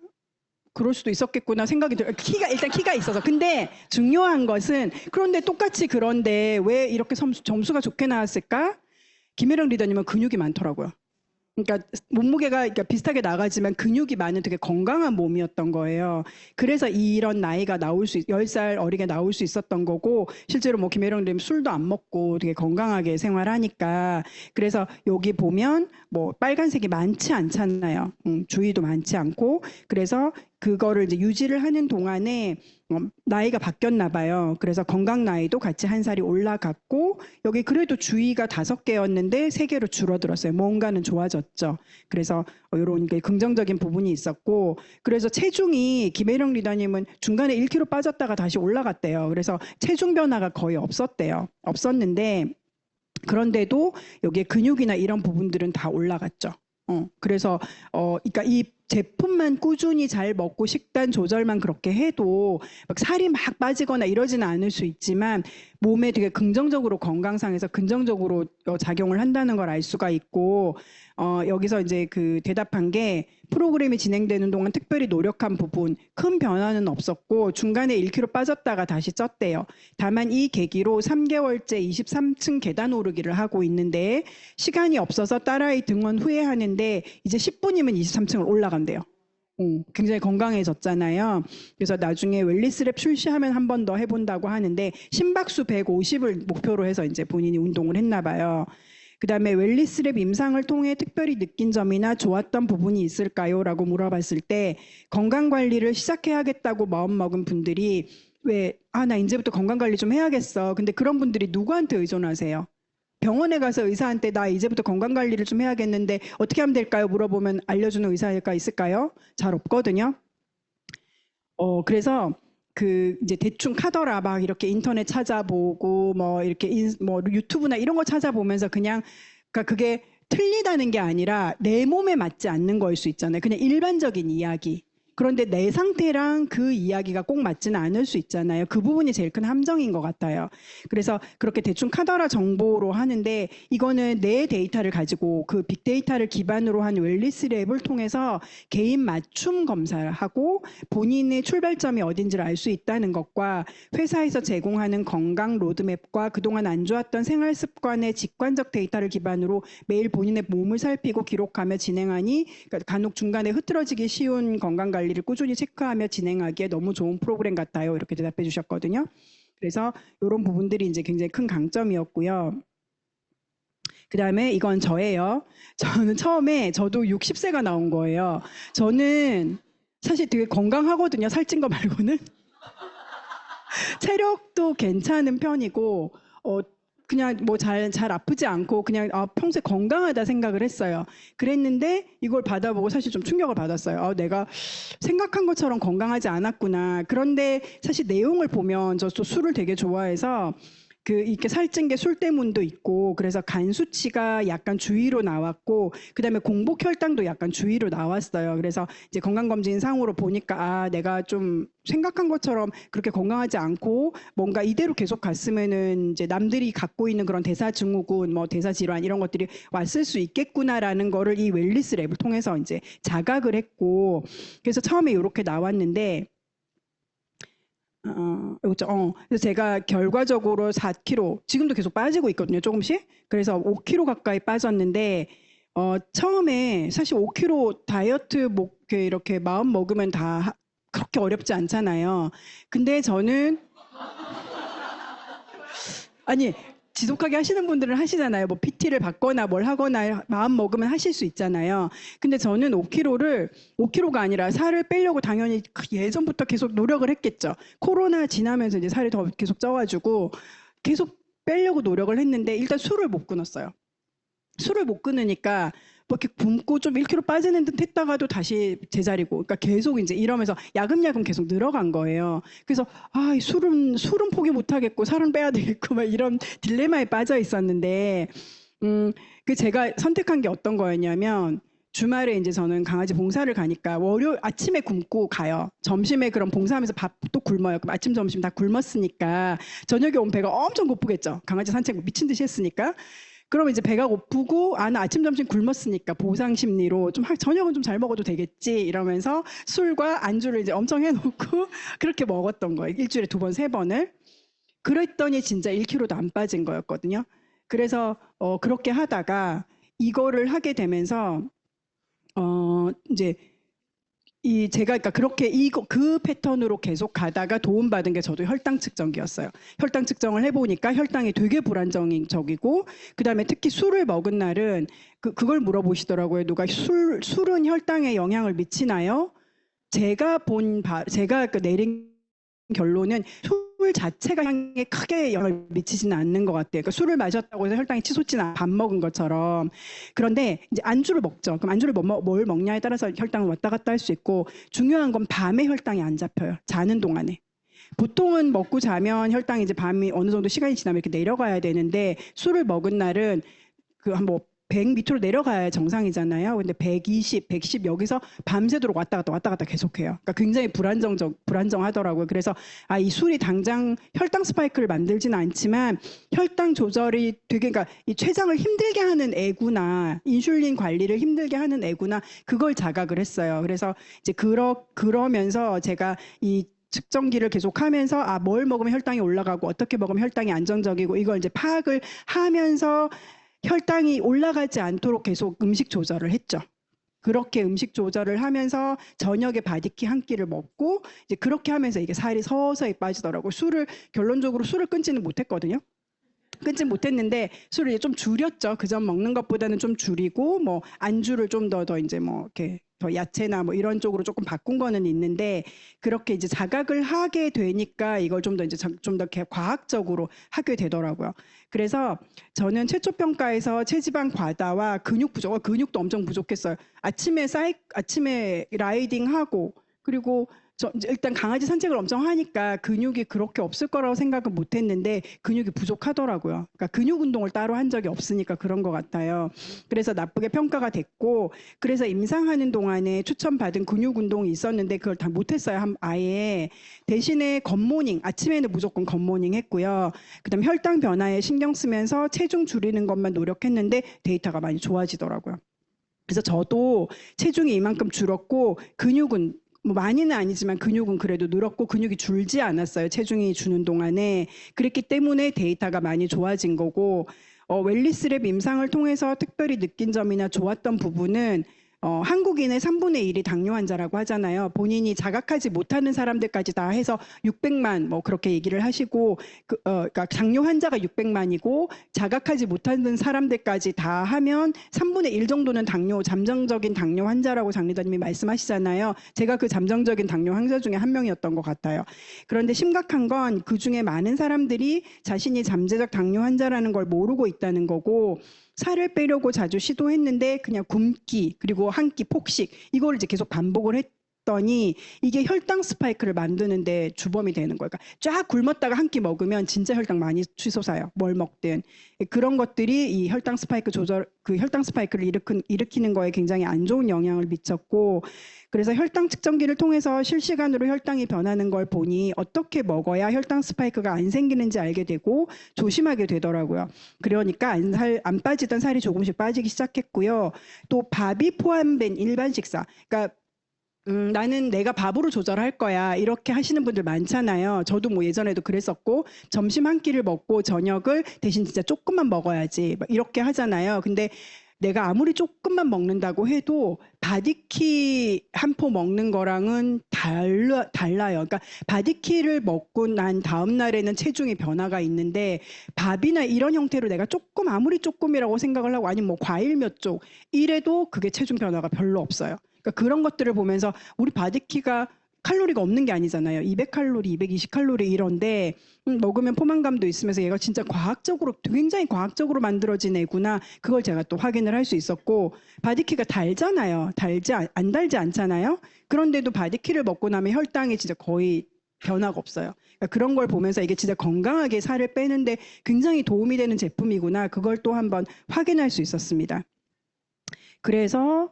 그럴 수도 있었겠구나 생각이 들어요. 일단 키가 있어서. 근데 중요한 것은 그런데 똑같이 그런데 왜 이렇게 점수가 좋게 나왔을까? 김혜령 리더님은 근육이 많더라고요. 그러니까 몸무게가 그러니까 비슷하게 나가지만 근육이 많은 되게 건강한 몸이었던 거예요. 그래서 이런 나이가 나올 수 10살 어리게 나올 수 있었던 거고 실제로 뭐 김혜령 님 술도 안 먹고 되게 건강하게 생활하니까 그래서 여기 보면 뭐 빨간색이 많지 않잖아요. 주의도 많지 않고 그래서 그거를 이제 유지를 하는 동안에 나이가 바뀌었나 봐요. 그래서 건강 나이도 같이 한 살이 올라갔고 여기 그래도 주의가 5개였는데 3개로 줄어들었어요. 뭔가는 좋아졌죠. 그래서 이런 게 긍정적인 부분이 있었고 그래서 체중이 김혜령 리더님은 중간에 1kg 빠졌다가 다시 올라갔대요. 그래서 체중 변화가 거의 없었는데 그런데도 여기에 근육이나 이런 부분들은 다 올라갔죠. 그래서 그러니까 이 제품만 꾸준히 잘 먹고 식단 조절만 그렇게 해도 막 살이 막 빠지거나 이러지는 않을 수 있지만 몸에 되게 긍정적으로 건강상에서 긍정적으로 작용을 한다는 걸 알 수가 있고 여기서 이제 그 대답한 게 프로그램이 진행되는 동안 특별히 노력한 부분 큰 변화는 없었고 중간에 1kg 빠졌다가 다시 쪘대요. 다만 이 계기로 3개월째 23층 계단 오르기를 하고 있는데 시간이 없어서 딸아이 등원 후에 하는데 이제 10분이면 23층을 올라간대요. 굉장히 건강해졌잖아요. 그래서 나중에 웰리스랩 출시하면 한 번 더 해본다고 하는데 심박수 150을 목표로 해서 이제 본인이 운동을 했나 봐요. 그다음에 웰리스랩 임상을 통해 특별히 느낀 점이나 좋았던 부분이 있을까요? 라고 물어봤을 때 건강관리를 시작해야겠다고 마음먹은 분들이 나 이제부터 건강관리 좀 해야겠어. 근데 그런 분들이 누구한테 의존하세요? 병원에 가서 의사한테 나 이제부터 건강관리를 좀 해야겠는데 어떻게 하면 될까요? 물어보면 알려주는 의사가 있을까요? 잘 없거든요. 그래서 그 이제 대충 카더라 막 이렇게 인터넷 찾아보고 뭐 이렇게 뭐 유튜브나 이런 거 찾아보면서 그냥 그러니까 그게 틀리다는 게 아니라 내 몸에 맞지 않는 거일 수 있잖아요. 그냥 일반적인 이야기. 그런데 내 상태랑 그 이야기가 꼭 맞지는 않을 수 있잖아요. 그 부분이 제일 큰 함정인 것 같아요. 그래서 그렇게 대충 카더라 정보로 하는데 이거는 내 데이터를 가지고 그 빅데이터를 기반으로 한 웰니스 랩을 통해서 개인 맞춤 검사를 하고 본인의 출발점이 어딘지를 알 수 있다는 것과 회사에서 제공하는 건강 로드맵과 그동안 안 좋았던 생활 습관의 직관적 데이터를 기반으로 매일 본인의 몸을 살피고 기록하며 진행하니 그러니까 간혹 중간에 흐트러지기 쉬운 건강 관리를 꾸준히 체크하며 진행하기에 너무 좋은 프로그램 같아요. 이렇게 대답해 주셨거든요. 그래서 이런 부분들이 이제 굉장히 큰 강점이었고요. 그 다음에 이건 저예요. 저는 처음에 저도 60세가 나온 거예요. 저는 사실 되게 건강하거든요. 살찐 거 말고는. 체력도 괜찮은 편이고, 그냥 뭐 잘 아프지 않고 그냥 평소에 건강하다 생각을 했어요. 그랬는데 이걸 받아보고 사실 좀 충격을 받았어요. 내가 생각한 것처럼 건강하지 않았구나. 그런데 사실 내용을 보면 저 술을 되게 좋아해서 그 이렇게 살찐 게 술 때문도 있고 그래서 간 수치가 약간 주위로 나왔고 그다음에 공복 혈당도 약간 주위로 나왔어요. 그래서 이제 건강검진 상으로 보니까 내가 좀 생각한 것처럼 그렇게 건강하지 않고 뭔가 이대로 계속 갔으면은 이제 남들이 갖고 있는 그런 대사증후군, 뭐 대사질환 이런 것들이 왔을 수 있겠구나라는 거를 이 웰니스 랩을 통해서 이제 자각을 했고 그래서 처음에 이렇게 나왔는데 그래서 제가 결과적으로 4kg, 지금도 계속 빠지고 있거든요, 조금씩. 그래서 5kg 가까이 빠졌는데, 처음에 사실 5kg 다이어트 이렇게 마음 먹으면 다 그렇게 어렵지 않잖아요. 근데 저는, 아니, 지속하게 하시는 분들은 하시잖아요. 뭐 PT를 받거나 뭘 하거나 마음 먹으면 하실 수 있잖아요. 근데 저는 5kg가 아니라 살을 빼려고 당연히 예전부터 계속 노력을 했겠죠. 코로나 지나면서 이제 살이 더 계속 쪄가지고 계속 빼려고 노력을 했는데 일단 술을 못 끊었어요. 술을 못 끊으니까 뭐 이렇게 굶고 좀 1kg 빠지는 듯 했다가도 다시 제자리고, 그러니까 계속 이제 이러면서 야금야금 계속 늘어간 거예요. 그래서 이 술은 포기 못 하겠고 살은 빼야 되겠고 막 이런 딜레마에 빠져 있었는데, 그 제가 선택한 게 어떤 거였냐면 주말에 이제 저는 강아지 봉사를 가니까 월요일 아침에 굶고 가요. 점심에 그럼 봉사하면서 밥도 굶어요. 그럼 아침 점심 다 굶었으니까 저녁에 오면 배가 엄청 고프겠죠. 강아지 산책 미친 듯이 했으니까. 그럼 이제 배가 고프고 나 아침 점심 굶었으니까 보상 심리로 좀 저녁은 좀 잘 먹어도 되겠지 이러면서 술과 안주를 이제 엄청 해놓고 그렇게 먹었던 거예요. 일주일에 2번, 3번을. 그랬더니 진짜 1kg도 안 빠진 거였거든요. 그래서 그렇게 하다가 이거를 하게 되면서 이제 제가 그러니까 그렇게 그 패턴으로 계속 가다가 도움받은 게 저도 혈당 측정기였어요. 혈당 측정을 해보니까 혈당이 되게 불안정적이고 그다음에 특히 술을 먹은 날은 그걸 물어보시더라고요. 누가 술은 혈당에 영향을 미치나요? 제가 내린 결론은 술 자체가 혈당에 크게 영향을 미치지는 않는 것 같아요. 그러니까 술을 마셨다고 해서 혈당이 치솟지는 않아요. 밥 먹은 것처럼. 그런데 이제 안주를 먹죠. 그럼 안주를 뭘 먹냐에 따라서 혈당을 왔다 갔다 할 수 있고 중요한 건 밤에 혈당이 안 잡혀요. 자는 동안에. 보통은 먹고 자면 혈당이 이제 밤이 어느 정도 시간이 지나면 이렇게 내려가야 되는데 술을 먹은 날은 뭐 100 밑으로 내려가야 정상이잖아요. 근데 120, 110 여기서 밤새도록 왔다 갔다 계속해요. 그러니까 굉장히 불안정하더라고요. 그래서 이 술이 당장 혈당 스파이크를 만들지는 않지만 혈당 조절이 되게 그러니까 이 췌장을 힘들게 하는 애구나, 인슐린 관리를 힘들게 하는 애구나 그걸 자각을 했어요. 그래서 이제 그러면서 제가 이 측정기를 계속하면서 뭘 먹으면 혈당이 올라가고 어떻게 먹으면 혈당이 안정적이고 이걸 이제 파악을 하면서 혈당이 올라가지 않도록 계속 음식 조절을 했죠. 그렇게 음식 조절을 하면서 저녁에 바디키 한 끼를 먹고 이제 그렇게 하면서 이게 살이 서서히 빠지더라고요. 결론적으로 술을 끊지는 못했거든요. 끊지 못했는데 술을 이제 좀 줄였죠. 그전 먹는 것보다는 좀 줄이고 뭐 안주를 좀 더 이제 뭐 이렇게 더 야채나 뭐 이런 쪽으로 조금 바꾼 거는 있는데 그렇게 이제 자각을 하게 되니까 이걸 좀 더 이제 좀 더 과학적으로 하게 되더라고요. 그래서 저는 최초 평가에서 체지방 과다와 근육 부족, 근육도 엄청 부족했어요. 아침에 라이딩 하고 그리고 일단 강아지 산책을 엄청 하니까 근육이 그렇게 없을 거라고 생각은 못 했는데 근육이 부족하더라고요. 그러니까 근육 운동을 따로 한 적이 없으니까 그런 것 같아요. 그래서 나쁘게 평가가 됐고, 그래서 임상하는 동안에 추천받은 근육 운동이 있었는데 그걸 다 못했어요. 아예. 대신에 굿모닝, 아침에는 무조건 굿모닝 했고요. 그다음 혈당 변화에 신경 쓰면서 체중 줄이는 것만 노력했는데 데이터가 많이 좋아지더라고요. 그래서 저도 체중이 이만큼 줄었고 근육은 뭐 많이는 아니지만 근육은 그래도 늘었고 근육이 줄지 않았어요. 체중이 주는 동안에. 그랬기 때문에 데이터가 많이 좋아진 거고, 웰리스랩 임상을 통해서 특별히 느낀 점이나 좋았던 부분은 한국인의 3분의 1이 당뇨 환자라고 하잖아요. 본인이 자각하지 못하는 사람들까지 다 해서 600만 뭐 그렇게 얘기를 하시고, 그러니까 당뇨 환자가 600만이고 자각하지 못하는 사람들까지 다 하면 3분의 1 정도는 잠정적인 당뇨 환자라고 장 리더님이 말씀하시잖아요. 제가 그 잠정적인 당뇨 환자 중에 한 명이었던 것 같아요. 그런데 심각한 건 그 중에 많은 사람들이 자신이 잠재적 당뇨 환자라는 걸 모르고 있다는 거고, 살을 빼려고 자주 시도했는데 그냥 굶기 그리고 한 끼 폭식 이걸 이제 계속 반복을 했더니 이게 혈당 스파이크를 만드는데 주범이 되는 거예요. 그러니까 쫙 굶었다가 한 끼 먹으면 진짜 혈당 많이 치솟아요. 뭘 먹든. 그런 것들이 이 혈당 스파이크 그 혈당 스파이크를 일으키는 거에 굉장히 안 좋은 영향을 미쳤고, 그래서 혈당 측정기를 통해서 실시간으로 혈당이 변하는 걸 보니 어떻게 먹어야 혈당 스파이크가 안 생기는지 알게 되고 조심하게 되더라고요. 그러니까 안 빠지던 살이 조금씩 빠지기 시작했고요. 또 밥이 포함된 일반 식사. 그러니까 나는 내가 밥으로 조절할 거야 이렇게 하시는 분들 많잖아요. 저도 뭐 예전에도 그랬었고, 점심 한 끼를 먹고 저녁을 대신 진짜 조금만 먹어야지 이렇게 하잖아요. 근데 내가 아무리 조금만 먹는다고 해도 바디키 한 포 먹는 거랑은 달라요. 그러니까 바디키를 먹고 난 다음 날에는 체중의 변화가 있는데, 밥이나 이런 형태로 내가 아무리 조금이라고 생각을 하고 아니면 뭐 과일 몇 쪽 이래도 그게 체중 변화가 별로 없어요. 그러니까 그런 것들을 보면서 우리 바디키가 칼로리가 없는 게 아니잖아요. 200칼로리, 220칼로리 이런데 먹으면 포만감도 있으면서 얘가 진짜 굉장히 과학적으로 만들어진 애구나. 그걸 제가 또 확인을 할 수 있었고, 바디키가 달잖아요. 안 달지 않잖아요. 그런데도 바디키를 먹고 나면 혈당이 진짜 거의 변화가 없어요. 그러니까 그런 걸 보면서 이게 진짜 건강하게 살을 빼는데 굉장히 도움이 되는 제품이구나. 그걸 또 한번 확인할 수 있었습니다. 그래서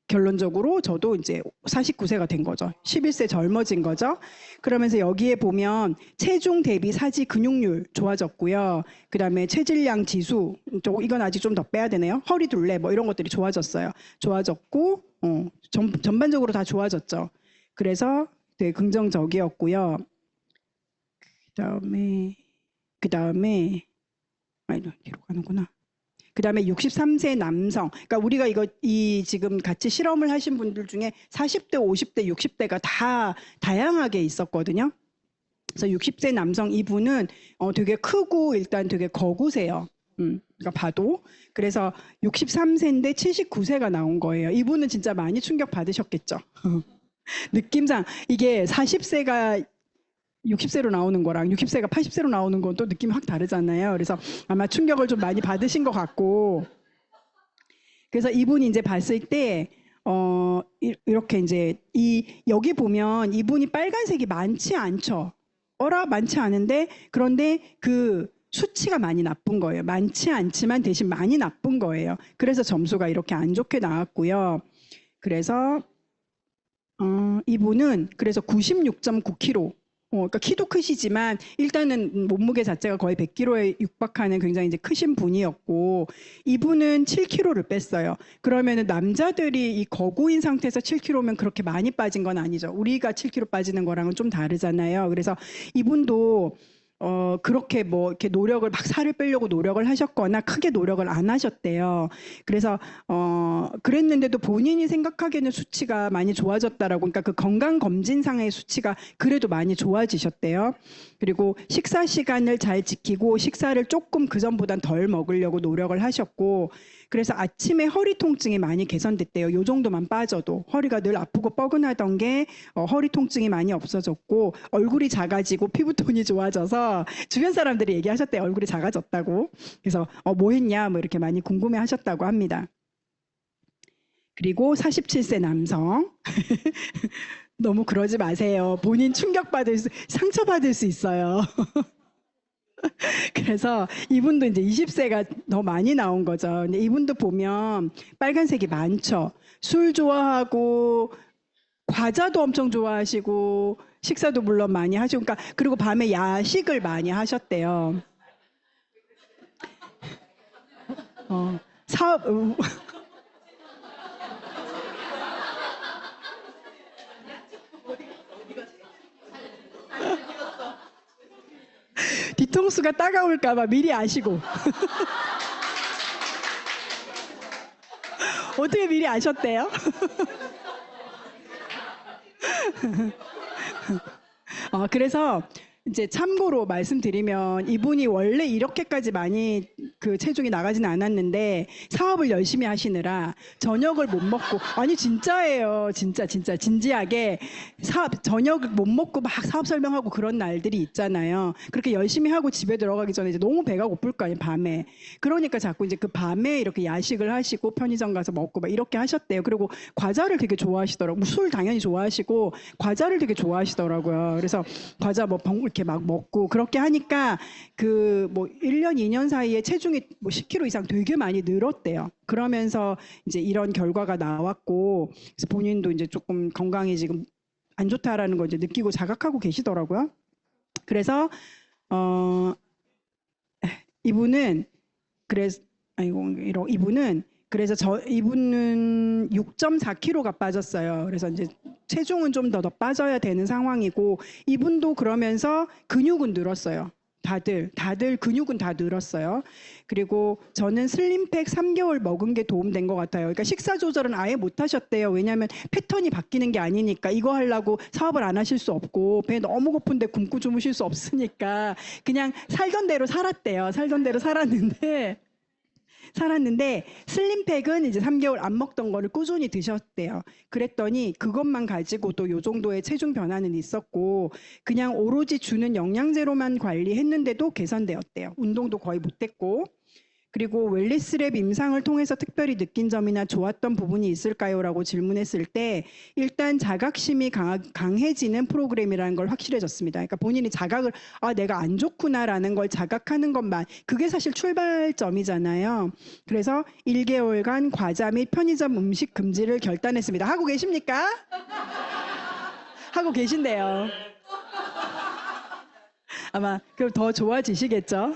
결론적으로 저도 이제 49세가 된 거죠. 11세 젊어진 거죠. 그러면서 여기에 보면 체중 대비 사지 근육률 좋아졌고요. 그다음에 체질량 지수, 이건 아직 좀 더 빼야 되네요. 허리 둘레 뭐 이런 것들이 좋아졌어요. 좋아졌고 전반적으로 다 좋아졌죠. 그래서 되게 긍정적이었고요. 그다음에 아니 뒤로 가는구나. 그다음에 63세 남성, 그러니까 우리가 지금 같이 실험을 하신 분들 중에 40대, 50대, 60대가 다 다양하게 있었거든요. 그래서 60세 남성 이분은 되게 크고 일단 되게 거구세요. 그러니까 봐도. 그래서 63세인데 79세가 나온 거예요. 이분은 진짜 많이 충격 받으셨겠죠. 느낌상 이게 40세가 60세로 나오는 거랑 60세가 80세로 나오는 건 또 느낌이 확 다르잖아요. 그래서 아마 충격을 좀 많이 받으신 것 같고, 그래서 이분이 이제 봤을 때 이렇게 이제 여기 보면 이분이 빨간색이 많지 않죠. 많지 않은데, 그런데 그 수치가 많이 나쁜 거예요. 많지 않지만 대신 많이 나쁜 거예요. 그래서 점수가 이렇게 안 좋게 나왔고요. 그래서 이분은 그래서 96.9kg. 그러니까 키도 크시지만 일단은 몸무게 자체가 거의 100kg에 육박하는 굉장히 이제 크신 분이었고, 이분은 7kg를 뺐어요. 그러면은 남자들이 이 거구인 상태에서 7kg면 그렇게 많이 빠진 건 아니죠. 우리가 7kg 빠지는 거랑은 좀 다르잖아요. 그래서 이분도 그렇게 뭐 이렇게 노력을 막 살을 빼려고 노력을 하셨거나 크게 노력을 안 하셨대요. 그래서 그랬는데도 본인이 생각하기에는 수치가 많이 좋아졌다라고, 그러니까 그 건강 검진상의 수치가 그래도 많이 좋아지셨대요. 그리고 식사 시간을 잘 지키고 식사를 조금 그 전보단 덜 먹으려고 노력을 하셨고, 그래서 아침에 허리 통증이 많이 개선됐대요. 요 정도만 빠져도 허리가 늘 아프고 뻐근하던 게 허리 통증이 많이 없어졌고, 얼굴이 작아지고 피부톤이 좋아져서 주변 사람들이 얘기하셨대요. 얼굴이 작아졌다고. 그래서 뭐 했냐 뭐 이렇게 많이 궁금해 하셨다고 합니다. 그리고 47세 남성 너무 그러지 마세요. 본인 상처받을 수 있어요. 그래서 이분도 이제 20세가 더 많이 나온 거죠. 근데 이분도 보면 빨간색이 많죠. 술 좋아하고, 과자도 엄청 좋아하시고, 식사도 물론 많이 하시고, 그러니까, 그리고 밤에 야식을 많이 하셨대요. 사업, 뒤통수가 따가울까봐 미리 아시고. 어떻게 미리 아셨대요? 그래서 이제 참고로 말씀드리면 이분이 원래 이렇게까지 많이 그 체중이 나가진 않았는데 사업을 열심히 하시느라 저녁을 못 먹고, 아니 진짜예요. 진짜 진지하게 저녁을 못 먹고 막 사업 설명하고 그런 날들이 있잖아요. 그렇게 열심히 하고 집에 들어가기 전에 이제 너무 배가 고플 거 아니에요, 밤에. 그러니까 자꾸 이제 그 밤에 이렇게 야식을 하시고 편의점 가서 먹고 막 이렇게 하셨대요. 그리고 과자를 되게 좋아하시더라고요. 술 당연히 좋아하시고 과자를 되게 좋아하시더라고요. 그래서 과자 뭐 이렇게 막 먹고 그렇게 하니까 그 뭐 1년, 2년 사이에 체중이 뭐 10kg 이상 되게 많이 늘었대요. 그러면서 이제 이런 결과가 나왔고, 그래서 본인도 이제 조금 건강이 지금 안 좋다라는 걸 이제 느끼고 자각하고 계시더라고요. 그래서 이분은 그래서 이분은 그래서 이분은 6.4kg가 빠졌어요. 그래서 이제 체중은 좀 더 빠져야 되는 상황이고, 이분도 그러면서 근육은 늘었어요. 다들 근육은 다 늘었어요. 그리고 저는 슬림팩 3개월 먹은 게 도움된 것 같아요. 그러니까 식사 조절은 아예 못 하셨대요. 왜냐하면 패턴이 바뀌는 게 아니니까. 이거 하려고 사업을 안 하실 수 없고, 배 너무 고픈데 굶고 주무실 수 없으니까 그냥 살던 대로 살았대요. 살던 대로 살았는데 슬림팩은 이제 3개월 안 먹던 거를 꾸준히 드셨대요. 그랬더니 그것만 가지고도 요 정도의 체중 변화는 있었고, 그냥 오로지 주는 영양제로만 관리했는데도 개선되었대요. 운동도 거의 못했고. 그리고 웰리스랩 임상을 통해서 특별히 느낀 점이나 좋았던 부분이 있을까요? 라고 질문했을 때 일단 자각심이 강해지는 프로그램이라는 걸 확실해졌습니다. 그러니까 본인이 자각을 내가 안 좋구나라는 걸 자각하는 것만, 그게 사실 출발점이잖아요. 그래서 1개월간 과자 및 편의점 음식 금지를 결단했습니다. 하고 계십니까? 하고 계신데요. 아마 그럼 더 좋아지시겠죠?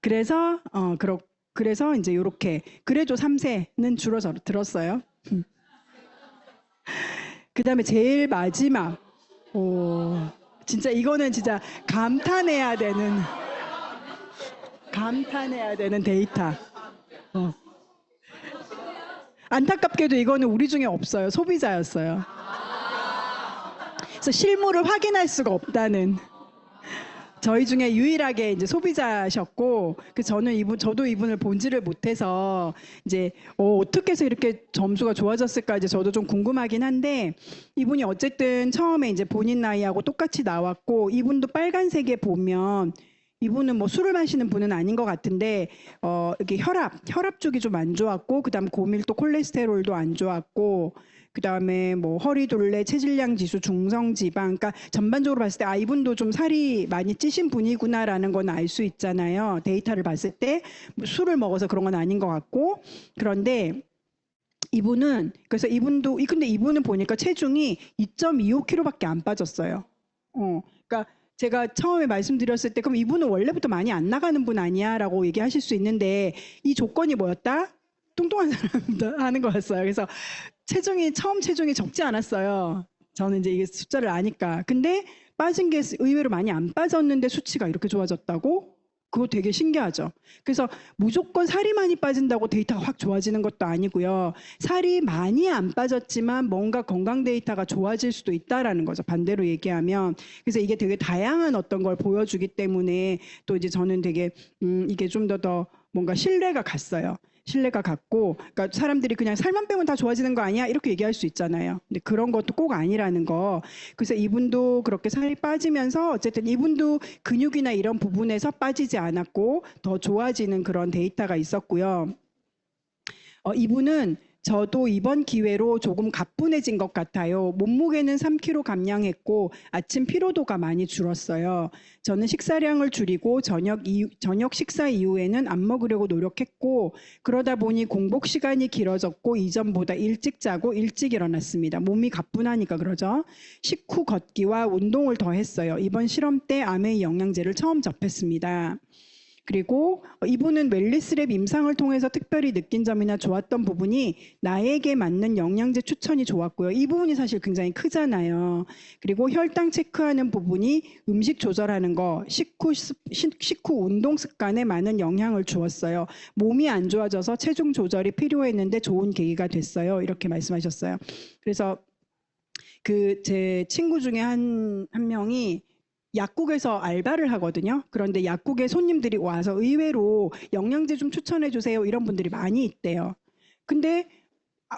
그래서 이제 이렇게 그래도 3세는 줄어들었어요. 그다음에 제일 마지막, 진짜 이거는 진짜 감탄해야 되는 데이터. 안타깝게도 이거는 우리 중에 없어요. 소비자였어요. 그래서 실물을 확인할 수가 없다는. 저희 중에 유일하게 이제 소비자셨고, 저도 이분을 본지를 못해서 이제 어떻게 해서 이렇게 점수가 좋아졌을까 이제 저도 좀 궁금하긴 한데, 이분이 어쨌든 처음에 이제 본인 나이하고 똑같이 나왔고, 이분도 빨간색에 보면 이분은 뭐 술을 마시는 분은 아닌 것 같은데 이렇게 혈압 쪽이 좀 안 좋았고, 그다음 고밀도 콜레스테롤도 안 좋았고, 그다음에 뭐 허리둘레, 체질량 지수, 중성 지방, 그러니까 전반적으로 봤을 때 이분도 좀 살이 많이 찌신 분이구나라는 건 알 수 있잖아요. 데이터를 봤을 때 술을 먹어서 그런 건 아닌 것 같고. 그런데 그래서 근데 이분은 보니까 체중이 2.25kg밖에 안 빠졌어요. 그러니까 제가 처음에 말씀드렸을 때 그럼 이분은 원래부터 많이 안 나가는 분 아니야? 라고 얘기하실 수 있는데, 이 조건이 뭐였다? 뚱뚱한 사람 하는 거였어요. 그래서 처음 체중이 적지 않았어요. 저는 이제 이게 숫자를 아니까. 근데 빠진 게 의외로 많이 안 빠졌는데 수치가 이렇게 좋아졌다고? 그거 되게 신기하죠. 그래서 무조건 살이 많이 빠진다고 데이터가 확 좋아지는 것도 아니고요. 살이 많이 안 빠졌지만 뭔가 건강 데이터가 좋아질 수도 있다라는 거죠. 반대로 얘기하면. 그래서 이게 되게 다양한 어떤 걸 보여주기 때문에 또 이제 저는 되게 이게 좀 더 뭔가 신뢰가 갔고, 그러니까 사람들이 그냥 살만 빼면 다 좋아지는 거 아니야? 이렇게 얘기할 수 있잖아요. 근데 그런 것도 꼭 아니라는 거. 그래서 이분도 그렇게 살이 빠지면서 어쨌든 이분도 근육이나 이런 부분에서 빠지지 않았고 더 좋아지는 그런 데이터가 있었고요. 이분은 저도 이번 기회로 조금 가뿐해진 것 같아요. 몸무게는 3kg 감량했고 아침 피로도가 많이 줄었어요. 저는 식사량을 줄이고 저녁 식사 이후에는 안 먹으려고 노력했고 그러다 보니 공복 시간이 길어졌고 이전보다 일찍 자고 일찍 일어났습니다. 몸이 가뿐하니까 그러죠. 식후 걷기와 운동을 더 했어요. 이번 실험 때 아메이 영양제를 처음 접했습니다. 그리고 이분은 웰리스랩 임상을 통해서 특별히 느낀 점이나 좋았던 부분이 나에게 맞는 영양제 추천이 좋았고요. 이 부분이 사실 굉장히 크잖아요. 그리고 혈당 체크하는 부분이 음식 조절하는 거, 식후 운동 습관에 많은 영향을 주었어요. 몸이 안 좋아져서 체중 조절이 필요했는데 좋은 계기가 됐어요. 이렇게 말씀하셨어요. 그래서 제 친구 중에 한 명이 약국에서 알바를 하거든요. 그런데 약국에 손님들이 와서 의외로 영양제 좀 추천해 주세요. 이런 분들이 많이 있대요. 근데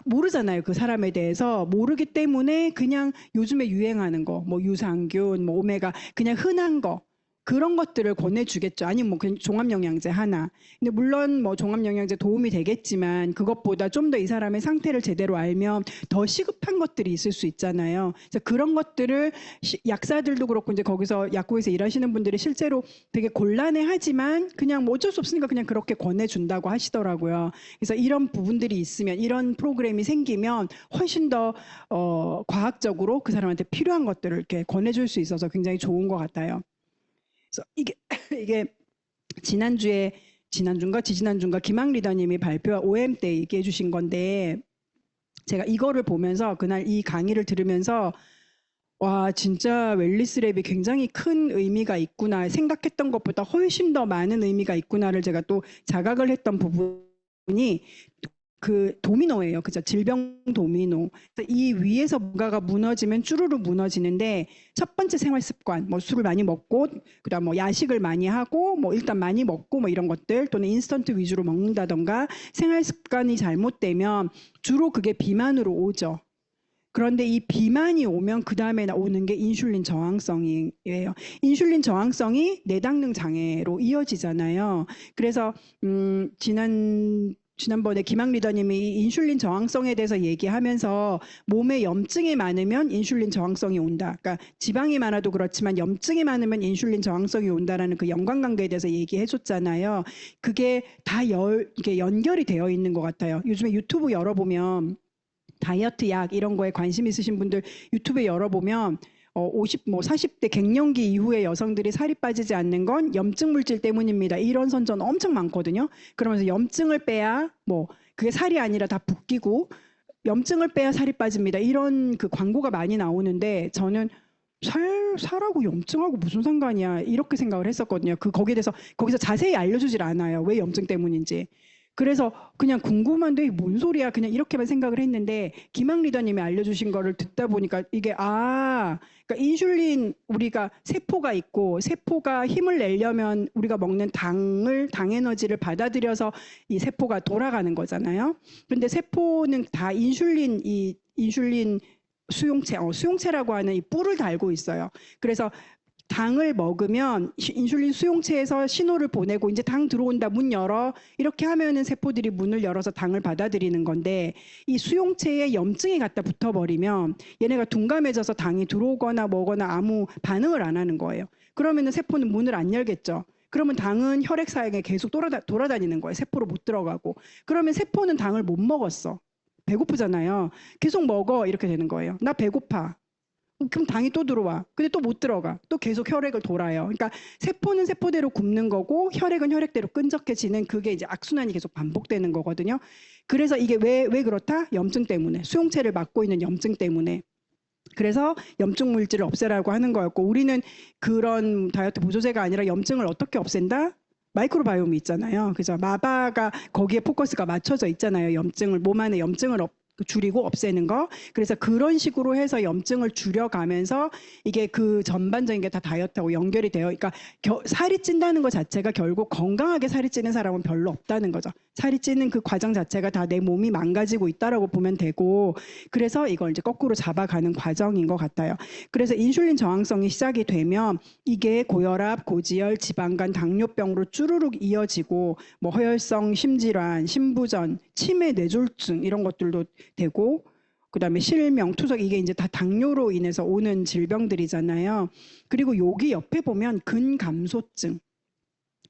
모르잖아요. 그 사람에 대해서. 모르기 때문에 그냥 요즘에 유행하는 거, 뭐 유산균, 뭐 오메가, 그냥 흔한 거. 그런 것들을 권해주겠죠. 아니면 뭐 그냥 종합영양제 하나. 근데 물론 뭐 종합영양제 도움이 되겠지만 그것보다 좀 더 이 사람의 상태를 제대로 알면 더 시급한 것들이 있을 수 있잖아요. 그래서 그런 것들을 약사들도 그렇고 이제 거기서 약국에서 일하시는 분들이 실제로 되게 곤란해하지만 그냥 뭐 어쩔 수 없으니까 그냥 그렇게 권해준다고 하시더라고요. 그래서 이런 부분들이 있으면 이런 프로그램이 생기면 훨씬 더 과학적으로 그 사람한테 필요한 것들을 이렇게 권해줄 수 있어서 굉장히 좋은 것 같아요. 그래서 이게 지난주인가 지지난주인가 김학 리더님이 발표한 OM 때 얘기해 주신 건데 제가 이거를 보면서 그날 이 강의를 들으면서 와 진짜 웰리스랩이 굉장히 큰 의미가 있구나 생각했던 것보다 훨씬 더 많은 의미가 있구나를 제가 또 자각을 했던 부분이 그 도미노예요. 그죠? 질병 도미노. 이 위에서 뭔가가 무너지면 쭈루루 무너지는데 첫 번째 생활 습관, 뭐 술을 많이 먹고 그다음 뭐 야식을 많이 하고 뭐 일단 많이 먹고 뭐 이런 것들 또는 인스턴트 위주로 먹는다던가 생활 습관이 잘못되면 주로 그게 비만으로 오죠. 그런데 이 비만이 오면 그 다음에 오는 게 인슐린 저항성이에요. 인슐린 저항성이 내당능 장애로 이어지잖아요. 그래서 지난번에 김학 리더님이 인슐린 저항성에 대해서 얘기하면서 몸에 염증이 많으면 인슐린 저항성이 온다. 그러니까 지방이 많아도 그렇지만 염증이 많으면 인슐린 저항성이 온다라는 그 연관관계에 대해서 얘기해 줬잖아요. 그게 다 이게 연결이 되어 있는 것 같아요. 요즘에 유튜브 열어보면 다이어트 약 이런 거에 관심 있으신 분들 유튜브에 열어보면 40대 갱년기 이후에 여성들이 살이 빠지지 않는 건 염증 물질 때문입니다. 이런 선전 엄청 많거든요. 그러면서 염증을 빼야 그게 살이 아니라 다 붓기고 염증을 빼야 살이 빠집니다. 이런 그 광고가 많이 나오는데 저는 살하고 염증하고 무슨 상관이야 이렇게 생각을 했었거든요. 거기서 자세히 알려주질 않아요. 왜 염증 때문인지. 그래서 그냥 궁금한데 뭔 소리야 그냥 이렇게만 생각을 했는데 김학 리더님이 알려주신 거를 듣다 보니까 이게 그러니까 인슐린 우리가 세포가 있고 세포가 힘을 내려면 우리가 먹는 당 에너지를 받아들여서 이 세포가 돌아가는 거잖아요. 근데 세포는 다 인슐린 수용체라고 하는 이 뿔을 달고 있어요. 그래서 당을 먹으면 인슐린 수용체에서 신호를 보내고 이제 당 들어온다 문 열어 이렇게 하면은 세포들이 문을 열어서 당을 받아들이는 건데 이 수용체에 염증이 갖다 붙어버리면 얘네가 둔감해져서 당이 들어오거나 뭐거나 아무 반응을 안 하는 거예요. 그러면은 세포는 문을 안 열겠죠. 그러면 당은 혈액사액에 계속 돌아다니는 거예요. 세포로 못 들어가고. 그러면 세포는 당을 못 먹었어. 배고프잖아요. 계속 먹어 이렇게 되는 거예요. 나 배고파. 그럼 당이 또 들어와. 근데 또 못 들어가. 또 계속 혈액을 돌아요. 그러니까 세포는 세포대로 굽는 거고 혈액은 혈액대로 끈적해지는 그게 이제 악순환이 계속 반복되는 거거든요. 그래서 이게 왜 그렇다? 염증 때문에. 수용체를 막고 있는 염증 때문에. 그래서 염증 물질을 없애라고 하는 거였고 우리는 그런 다이어트 보조제가 아니라 염증을 어떻게 없앤다? 마이크로바이옴이 있잖아요. 그래서 마바가 거기에 포커스가 맞춰져 있잖아요. 몸 안에 염증을 줄이고 없애는 거. 그래서 그런 식으로 해서 염증을 줄여가면서 이게 그 전반적인 게 다 다이어트하고 연결이 돼요. 그러니까 살이 찐다는 것 자체가 결국 건강하게 살이 찌는 사람은 별로 없다는 거죠. 살이 찌는 그 과정 자체가 다 내 몸이 망가지고 있다라고 보면 되고, 그래서 이걸 이제 거꾸로 잡아가는 과정인 것 같아요. 그래서 인슐린 저항성이 시작이 되면 이게 고혈압, 고지혈, 지방간, 당뇨병으로 쭈루룩 이어지고 뭐 허혈성 심질환, 심부전, 치매, 뇌졸중 이런 것들도 되고, 그다음에 실명, 투석, 이게 이제 다 당뇨로 인해서 오는 질병들이잖아요. 그리고 여기 옆에 보면 근감소증.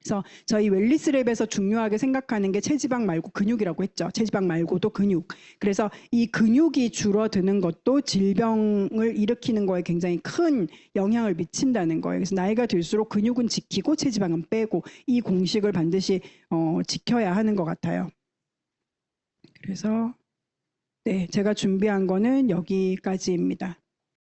그래서 저희 웰니스랩에서 중요하게 생각하는 게 체지방 말고 근육이라고 했죠. 체지방 말고도 근육. 그래서 이 근육이 줄어드는 것도 질병을 일으키는 거에 굉장히 큰 영향을 미친다는 거예요. 그래서 나이가 들수록 근육은 지키고 체지방은 빼고, 이 공식을 반드시 지켜야 하는 것 같아요. 그래서 네, 제가 준비한 거는 여기까지입니다.